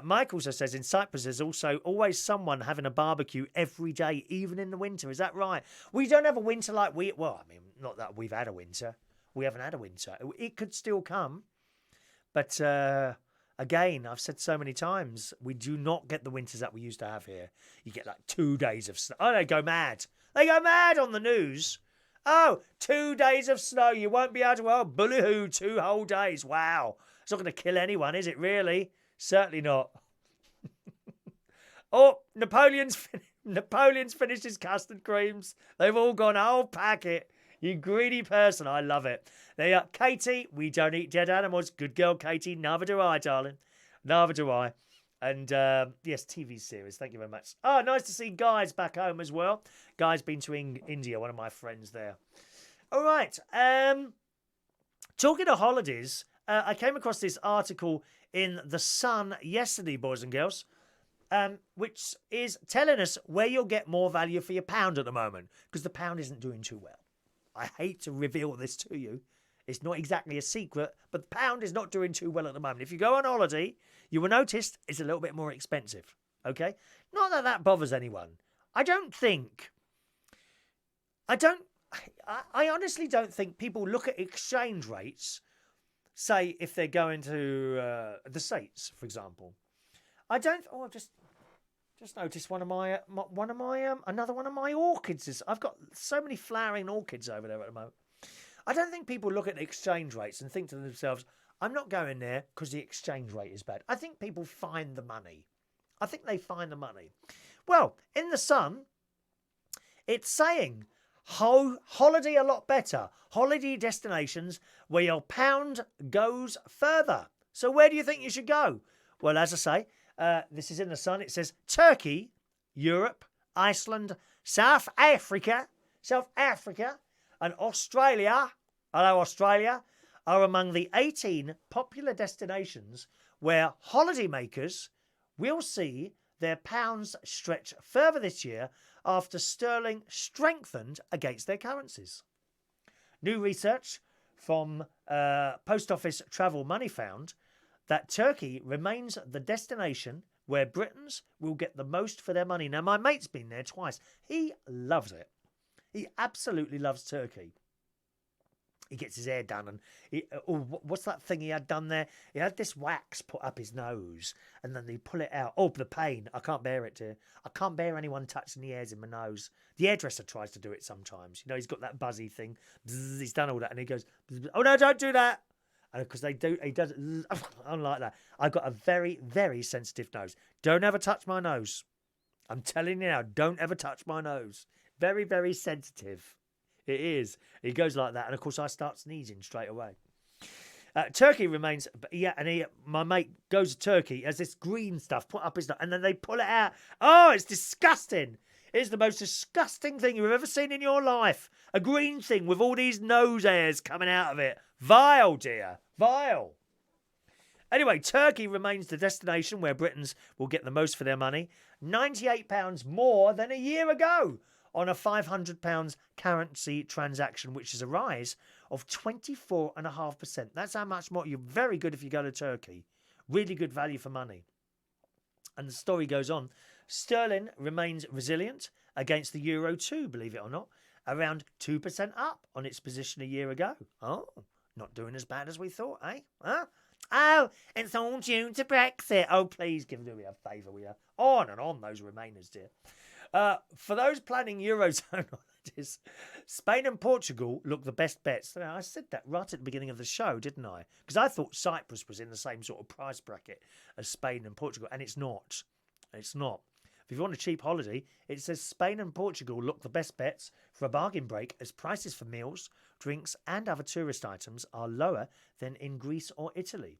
Mike also says in Cyprus there's also always someone having a barbecue every day, even in the winter. Is that right? We don't have a winter like well, I mean, not that we've had a winter. We haven't had a winter. It could still come. But again, I've said so many times, we do not get the winters that we used to have here. You get like 2 days of snow. Oh, they go mad. They go mad on the news. Oh, 2 days of snow. You won't be able to, well, bully-hoo, 2 whole days. Wow. It's not going to kill anyone, is it really? Certainly not. Oh, Napoleon's finished his custard creams. They've all gone a whole packet. You greedy person. I love it. There you are. Katie, we don't eat dead animals. Good girl, Katie. Neither do I, darling. Neither do I. And, yes, TV series. Thank you very much. Oh, nice to see Guy's back home as well. Guy's been to India, one of my friends there. All right. Talking of holidays, I came across this article in The Sun yesterday, boys and girls, which is telling us where you'll get more value for your pound at the moment, because the pound isn't doing too well. I hate to reveal this to you. It's not exactly a secret, but the pound is not doing too well at the moment. If you go on holiday, you will notice it's a little bit more expensive. Okay? Not that that bothers anyone. I honestly don't think people look at exchange rates, say if they're going to the States, for example. I've just noticed another one of my orchids. I've got so many flowering orchids over there at the moment. I don't think people look at the exchange rates and think to themselves, I'm not going there because the exchange rate is bad. I think people find the money. I think they find the money. Well, in The Sun, it's saying holiday a lot better. Holiday destinations where your pound goes further. So where do you think you should go? Well, as I say, this is in The Sun. It says Turkey, Europe, Iceland, South Africa, and Australia, hello Australia, are among the 18 popular destinations where holidaymakers will see their pounds stretch further this year after sterling strengthened against their currencies. New research from Post Office Travel Money found that Turkey remains the destination where Britons will get the most for their money. Now, my mate's been there twice. He loves it. He absolutely loves Turkey. He gets his hair done, and what's that thing he had done there? He had this wax put up his nose, and then they pull it out. Oh, the pain! I can't bear it, dear. I can't bear anyone touching the hairs in my nose. The hairdresser tries to do it sometimes. You know, he's got that buzzy thing. Bzz, he's done all that, and he goes, "Oh no, don't do that!" And because he does. I don't like that. I've got a very, very sensitive nose. Don't ever touch my nose. I'm telling you now. Don't ever touch my nose. Very, very sensitive. It is. He goes like that, and of course I start sneezing straight away. Turkey remains, my mate goes to Turkey, has this green stuff put up his nose, and then they pull it out. Oh, it's disgusting. It's the most disgusting thing you've ever seen in your life. A green thing with all these nose hairs coming out of it. Vile, dear. Vile. Anyway, Turkey remains the destination where Britons will get the most for their money. £98 more than a year ago on a £500 currency transaction, which is a rise of 24.5%. That's how much more. You're very good if you go to Turkey. Really good value for money. And the story goes on. Sterling remains resilient against the euro too, believe it or not. Around 2% up on its position a year ago. Oh, not doing as bad as we thought, eh? Huh? Oh, it's all due to Brexit. Oh, please give me a favour, will you? On and on, those Remainers, dear. For those planning Eurozone holidays, Spain and Portugal look the best bets. Now, I said that right at the beginning of the show, didn't I? Because I thought Cyprus was in the same sort of price bracket as Spain and Portugal, and it's not. It's not. If you want a cheap holiday, it says Spain and Portugal look the best bets for a bargain break as prices for meals, drinks and other tourist items are lower than in Greece or Italy.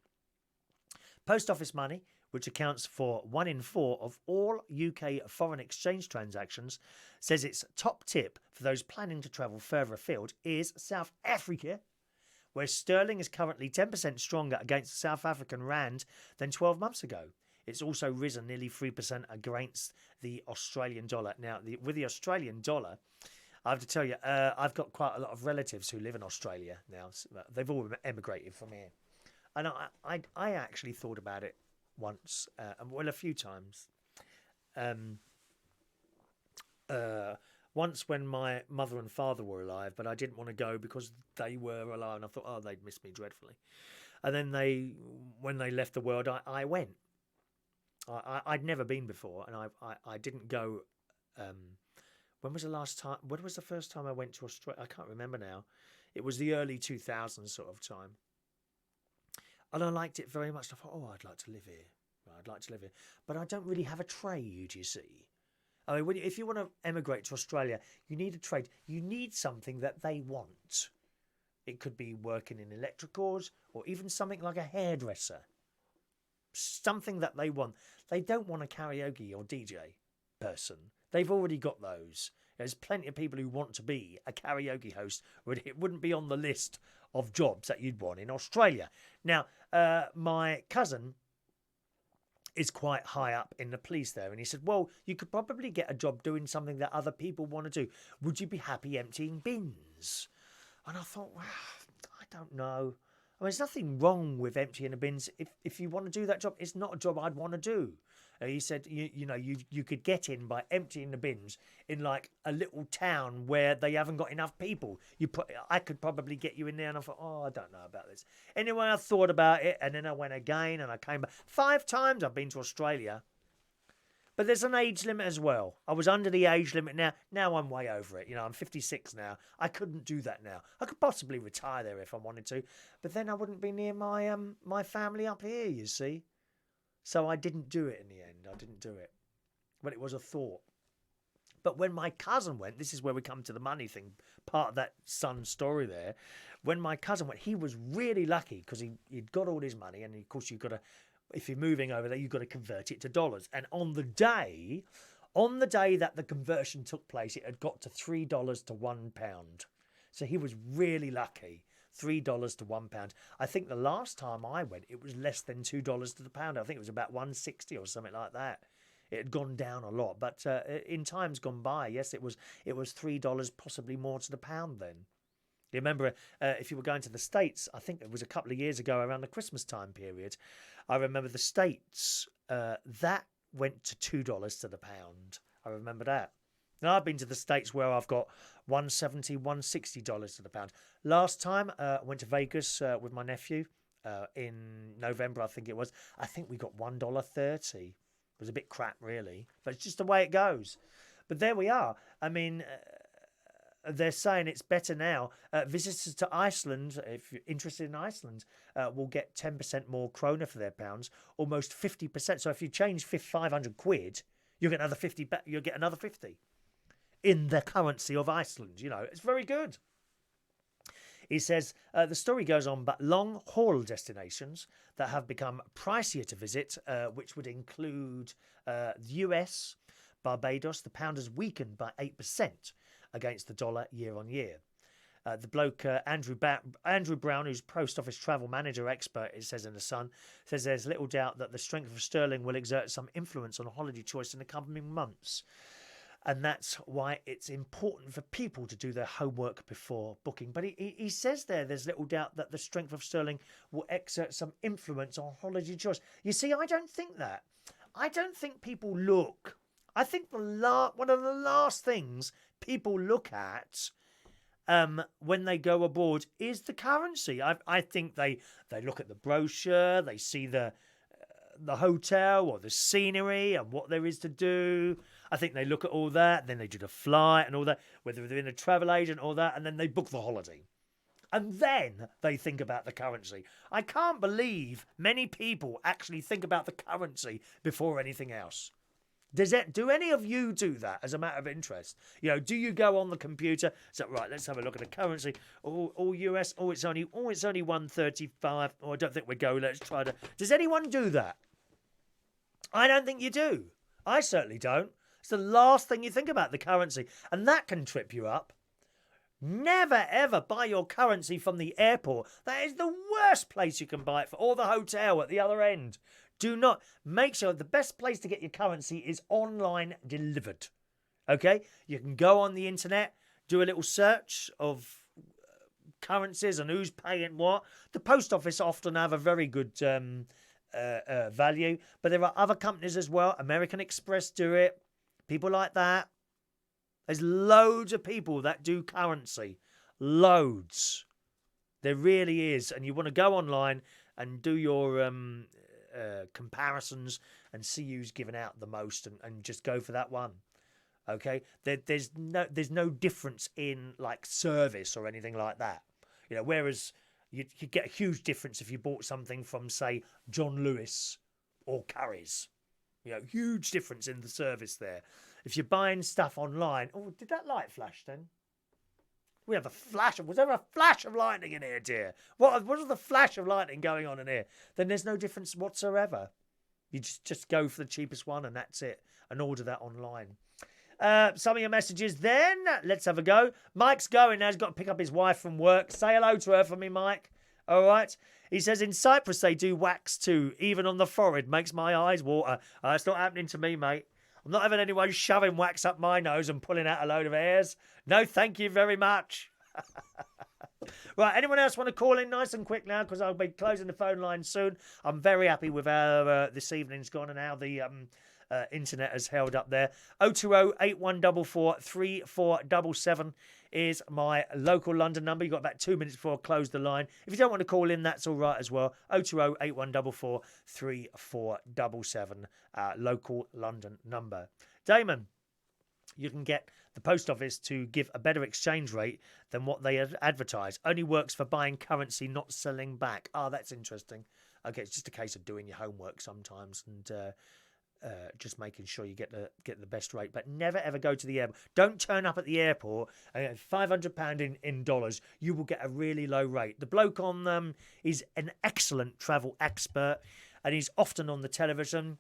Post Office Money, which accounts for 1 in 4 of all UK foreign exchange transactions, says its top tip for those planning to travel further afield is South Africa, where sterling is currently 10% stronger against the South African rand than 12 months ago. It's also risen nearly 3% against the Australian dollar. Now, with the Australian dollar, I have to tell you, I've got quite a lot of relatives who live in Australia now. They've all emigrated from here. And I actually thought about it once, a few times. Once when my mother and father were alive, but I didn't want to go because they were alive, and I thought, oh, they'd miss me dreadfully. And then when they left the world, I went. I'd never been before, and I didn't go. When was the first time I went to Australia? I can't remember now. It was the early 2000s sort of time. And I liked it very much. I thought, oh, I'd like to live here. I'd like to live here. But I don't really have a trade, you see. I mean, if you want to emigrate to Australia, you need a trade. You need something that they want. It could be working in electricals or even something like a hairdresser. Something that they want. They don't want a karaoke or DJ person. They've already got those. There's plenty of people who want to be a karaoke host, but it wouldn't be on the list of jobs that you'd want in Australia. Now, my cousin is quite high up in the police there, and he said, well, you could probably get a job doing something that other people want to do. Would you be happy emptying bins? And I thought, well, I don't know. I mean, there's nothing wrong with emptying the bins. If you want to do that job, it's not a job I'd want to do. He said, you could get in by emptying the bins in like a little town where they haven't got enough people. I could probably get you in there. And I thought, oh, I don't know about this. Anyway, I thought about it, and then I went again, and I came back 5 times. I've been to Australia. But there's an age limit as well. I was under the age limit now. Now I'm way over it. I'm 56 now. I couldn't do that now. I could possibly retire there if I wanted to. But then I wouldn't be near my family up here, you see. So I didn't do it in the end. I didn't do it. But it was a thought. But when my cousin went, this is where we come to the money thing, part of that son story there. When my cousin went, he was really lucky because he'd got all his money. And of course, if you're moving over there, you've got to convert it to dollars. And on the day that the conversion took place, it had got to $3 to £1. So he was really lucky. $3 to £1. I think the last time I went, it was less than $2 to the pound. I think it was about 160 or something like that. It had gone down a lot, but in times gone by, yes, it was $3, possibly more to the pound then. You remember, if you were going to the States, I think it was a couple of years ago around the Christmas time period, I remember the States, that went to $2 to the pound. I remember that. Now, I've been to the States where I've got $170, $160 to the pound. Last time, I went to Vegas with my nephew in November, I think it was. I think we got $1.30. It was a bit crap, really. But it's just the way it goes. But there we are. I mean, they're saying it's better now. Visitors to Iceland, if you're interested in Iceland, will get 10% more krona for their pounds, almost 50%. So if you change 500 quid, you'll get another 50. You'll get another 50 in the currency of Iceland. It's very good. He says, the story goes on, but long-haul destinations that have become pricier to visit, which would include the US, Barbados, the pound has weakened by 8% against the dollar year on year. The bloke, Andrew Brown, who's post office travel manager expert, it says in The Sun, says there's little doubt that the strength of sterling will exert some influence on holiday choice in the coming months. And that's why it's important for people to do their homework before booking. But he says there's little doubt that the strength of sterling will exert some influence on holiday choice. You see, I don't think that. I don't think people look. I think one of the last things people look at when they go abroad is the currency. I think they look at the brochure, they see the hotel or the scenery and what there is to do. I think they look at all that, then they do the flight and all that, whether they're in a travel agent or that, and then they book the holiday. And then they think about the currency. I can't believe many people actually think about the currency before anything else. Do any of you do that as a matter of interest? Do you go on the computer? So right, let's have a look at the currency. All US. It's only 135. I don't think we go. Let's try to. Does anyone do that? I don't think you do. I certainly don't. It's the last thing you think about, the currency, and that can trip you up. Never ever buy your currency from the airport. That is the worst place you can buy it for, or the hotel at the other end. Do not. Make sure the best place to get your currency is online delivered. Okay? You can go on the internet, do a little search of currencies and who's paying what. The post office often have a very good value, but there are other companies as well. American Express do it. People like that. There's loads of people that do currency. Loads. There really is. And you want to go online and do your comparisons and see who's giving out the most and just go for that one. Okay? There's no difference in like service or anything like that. Whereas you get a huge difference if you bought something from, say, John Lewis or Curry's. Huge difference in the service there. If you're buying stuff online... Oh, did that light flash then? We have a flash. Was there a flash of lightning in here, dear? What was the flash of lightning going on in here? Then there's no difference whatsoever. You just go for the cheapest one and that's it. And order that online. Some of your messages then. Let's have a go. Mike's going now. He's got to pick up his wife from work. Say hello to her for me, Mike. All right. He says, in Cyprus, they do wax too. Even on the forehead. Makes my eyes water. It's not happening to me, mate. I'm not having anyone shoving wax up my nose and pulling out a load of hairs. No, thank you very much. Right, anyone else want to call in nice and quick now? Because I'll be closing the phone line soon. I'm very happy with how this evening's gone and how the internet has held up there. 020-8144-3477 is my local London number. You've got about 2 minutes before I close the line. If you don't want to call in, that's all right as well. 020-8144-3477, local London number. Damon, you can get the post office to give a better exchange rate than what they advertise. Only works for buying currency, not selling back. That's interesting. Okay, it's just a case of doing your homework sometimes and just making sure you get the best rate. But never ever go to the airport. Don't turn up at the airport and get £500 in dollars. You will get a really low rate. The bloke on them is an excellent travel expert, and he's often on the television.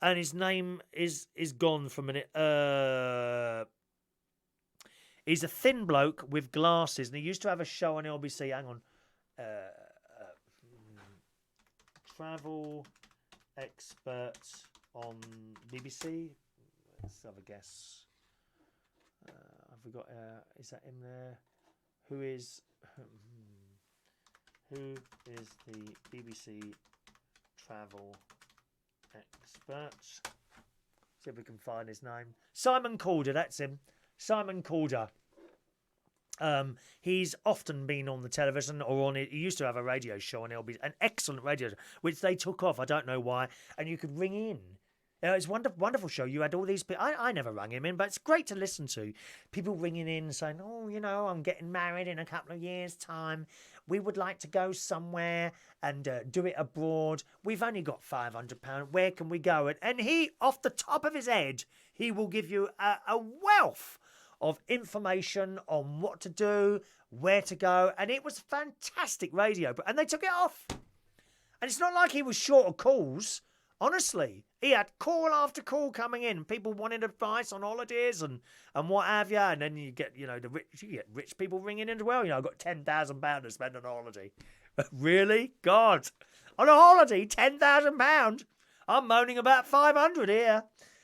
And his name is gone for a minute. He's a thin bloke with glasses, and he used to have a show on LBC. Hang on. Travel expert on BBC. Let's have a guess. Have we got? Is that in there? Who is the BBC travel expert? See if we can find his name. Simon Calder, that's him. Simon Calder. He's often been on the television or on it. He used to have a radio show on LBC, an excellent radio show, which they took off. I don't know why. And you could ring in. It's a wonderful show. You had all these people. I never rang him in, but it's great to listen to. People ringing in saying, I'm getting married in a couple of years' time. We would like to go somewhere and do it abroad. We've only got £500. Where can we go? And he, off the top of his head, he will give you a wealth of information on what to do, where to go. And it was fantastic radio. And they took it off. And it's not like he was short of calls. Honestly, he had call after call coming in. People wanted advice on holidays and what have you. And then you get, rich people ringing in as well. I've got £10,000 to spend on a holiday. Really? God. On a holiday, £10,000? I'm moaning about 500 here.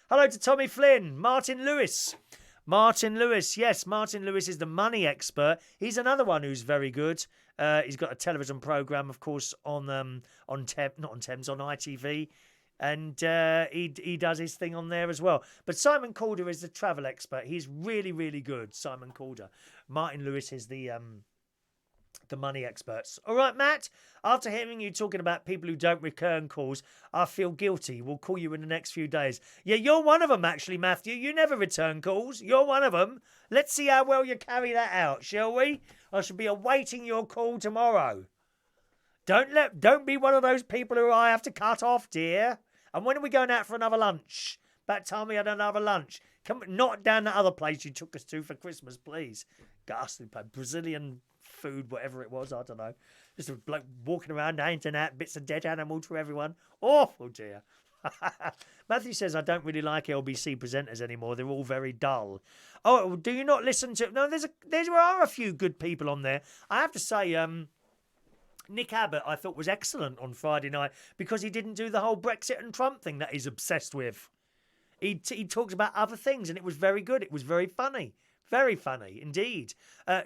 Hello to Tommy Flynn, Martin Lewis. Martin Lewis, yes, Martin Lewis is the money expert. He's another one who's very good. He's got a television programme, of course, on ITV. And he does his thing on there as well. But Simon Calder is the travel expert. He's really, really good, Simon Calder. Martin Lewis is the money experts. All right, Matt, after hearing you talking about people who don't return calls, I feel guilty. We'll call you in the next few days. Yeah, you're one of them, actually, Matthew. You never return calls. You're one of them. Let's see how well you carry that out, shall we? I shall be awaiting your call tomorrow. Don't be one of those people who I have to cut off, dear. And when are we going out for another lunch? About time we had another lunch. Come, not down that other place you took us to for Christmas, please. Ghastly place. Brazilian food, whatever it was, I don't know. Just a bloke walking around, handing out bits of dead animal to everyone. Awful, dear. Matthew says, I don't really like LBC presenters anymore. They're all very dull. Oh, do you not listen to... No, there are a few good people on there. I have to say... Nick Abbott, I thought, was excellent on Friday night because he didn't do the whole Brexit and Trump thing that he's obsessed with. He talked about other things, and it was very good. It was very funny. Very funny, indeed.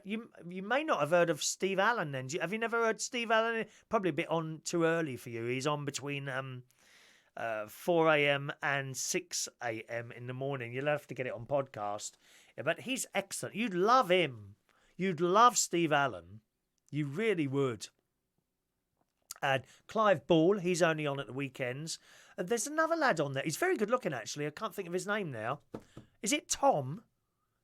You may not have heard of Steve Allen, then. Have you never heard Steve Allen? Probably a bit on too early for you. He's on between 4 a.m. and 6 a.m. in the morning. You'll have to get it on podcast. Yeah, but he's excellent. You'd love him. You'd love Steve Allen. You really would. And Clive Ball, he's only on at the weekends. And there's another lad on there. He's very good looking, actually. I can't think of his name now. Is it Tom?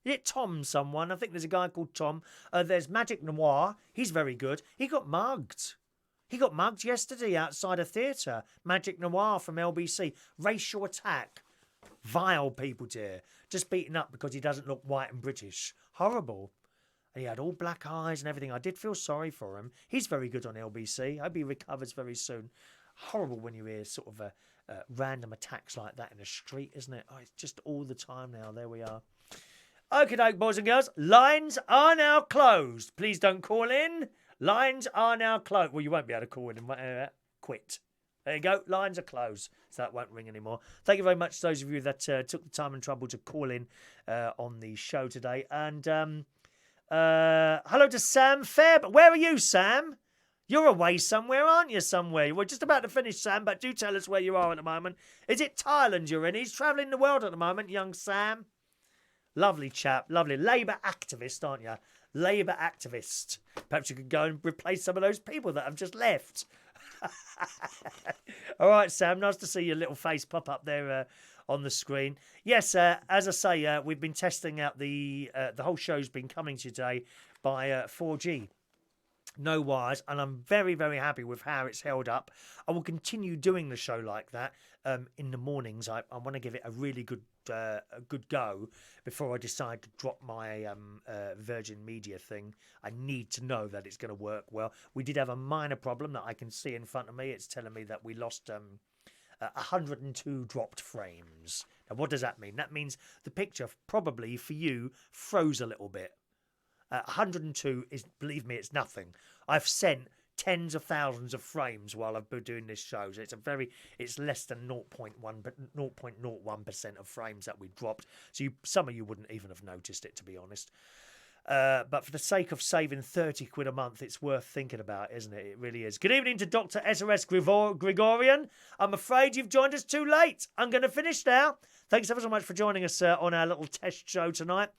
Is it Tom someone? I think there's a guy called Tom. There's Magic Noir. He's very good. He got mugged. He got mugged yesterday outside a theatre. Magic Noir from LBC. Racial attack. Vile people, dear. Just beaten up because he doesn't look white and British. Horrible. And he had all black eyes and everything. I did feel sorry for him. He's very good on LBC. I hope he recovers very soon. Horrible when you hear sort of random attacks like that in the street, isn't it? Oh, it's just all the time now. There we are. Okay, doke, boys and girls. Lines are now closed. Please don't call in. Lines are now closed. Well, you won't be able to call in. Quit. There you go. Lines are closed, so that won't ring anymore. Thank you very much to those of you that took the time and trouble to call in on the show today. And hello to Sam Fair. Where are you, Sam? You're away somewhere, aren't you? Somewhere. We're just about to finish, Sam, but do tell us where you are at the moment. Is it Thailand you're in? He's travelling the world at the moment, young Sam. Lovely chap. Lovely. Labour activist, aren't you? Labour activist. Perhaps you could go and replace some of those people that have just left. All right, Sam. Nice to see your little face pop up there on the screen. Yes, as I say, we've been testing out the whole show's been coming today by 4G. No wires, and I'm very, very happy with how it's held up. I will continue doing the show like that in the mornings. I want to give it a really good go before I decide to drop my Virgin Media thing. I need to know that it's going to work well. We did have a minor problem that I can see in front of me. It's telling me that we lost 102 dropped frames. Now, what does that mean? That means the picture probably for you froze a little bit. 102 is, believe me, it's nothing. I've sent tens of thousands of frames while I've been doing this show. So it's less than 0.01% of frames that we dropped. So some of you wouldn't even have noticed it, to be honest. But for the sake of saving 30 quid a month, it's worth thinking about, isn't it? It really is. Good evening to Dr. SRS Gregorian. I'm afraid you've joined us too late. I'm going to finish now. Thanks ever so much for joining us on our little test show tonight.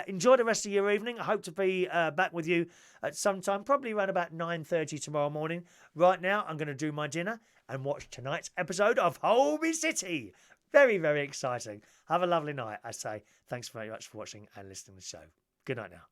Enjoy the rest of your evening. I hope to be back with you at some time, probably around about 9:30 tomorrow morning. Right now, I'm going to do my dinner and watch tonight's episode of Holby City. Very, very exciting. Have a lovely night, I say. Thanks very much for watching and listening to the show. Good night now.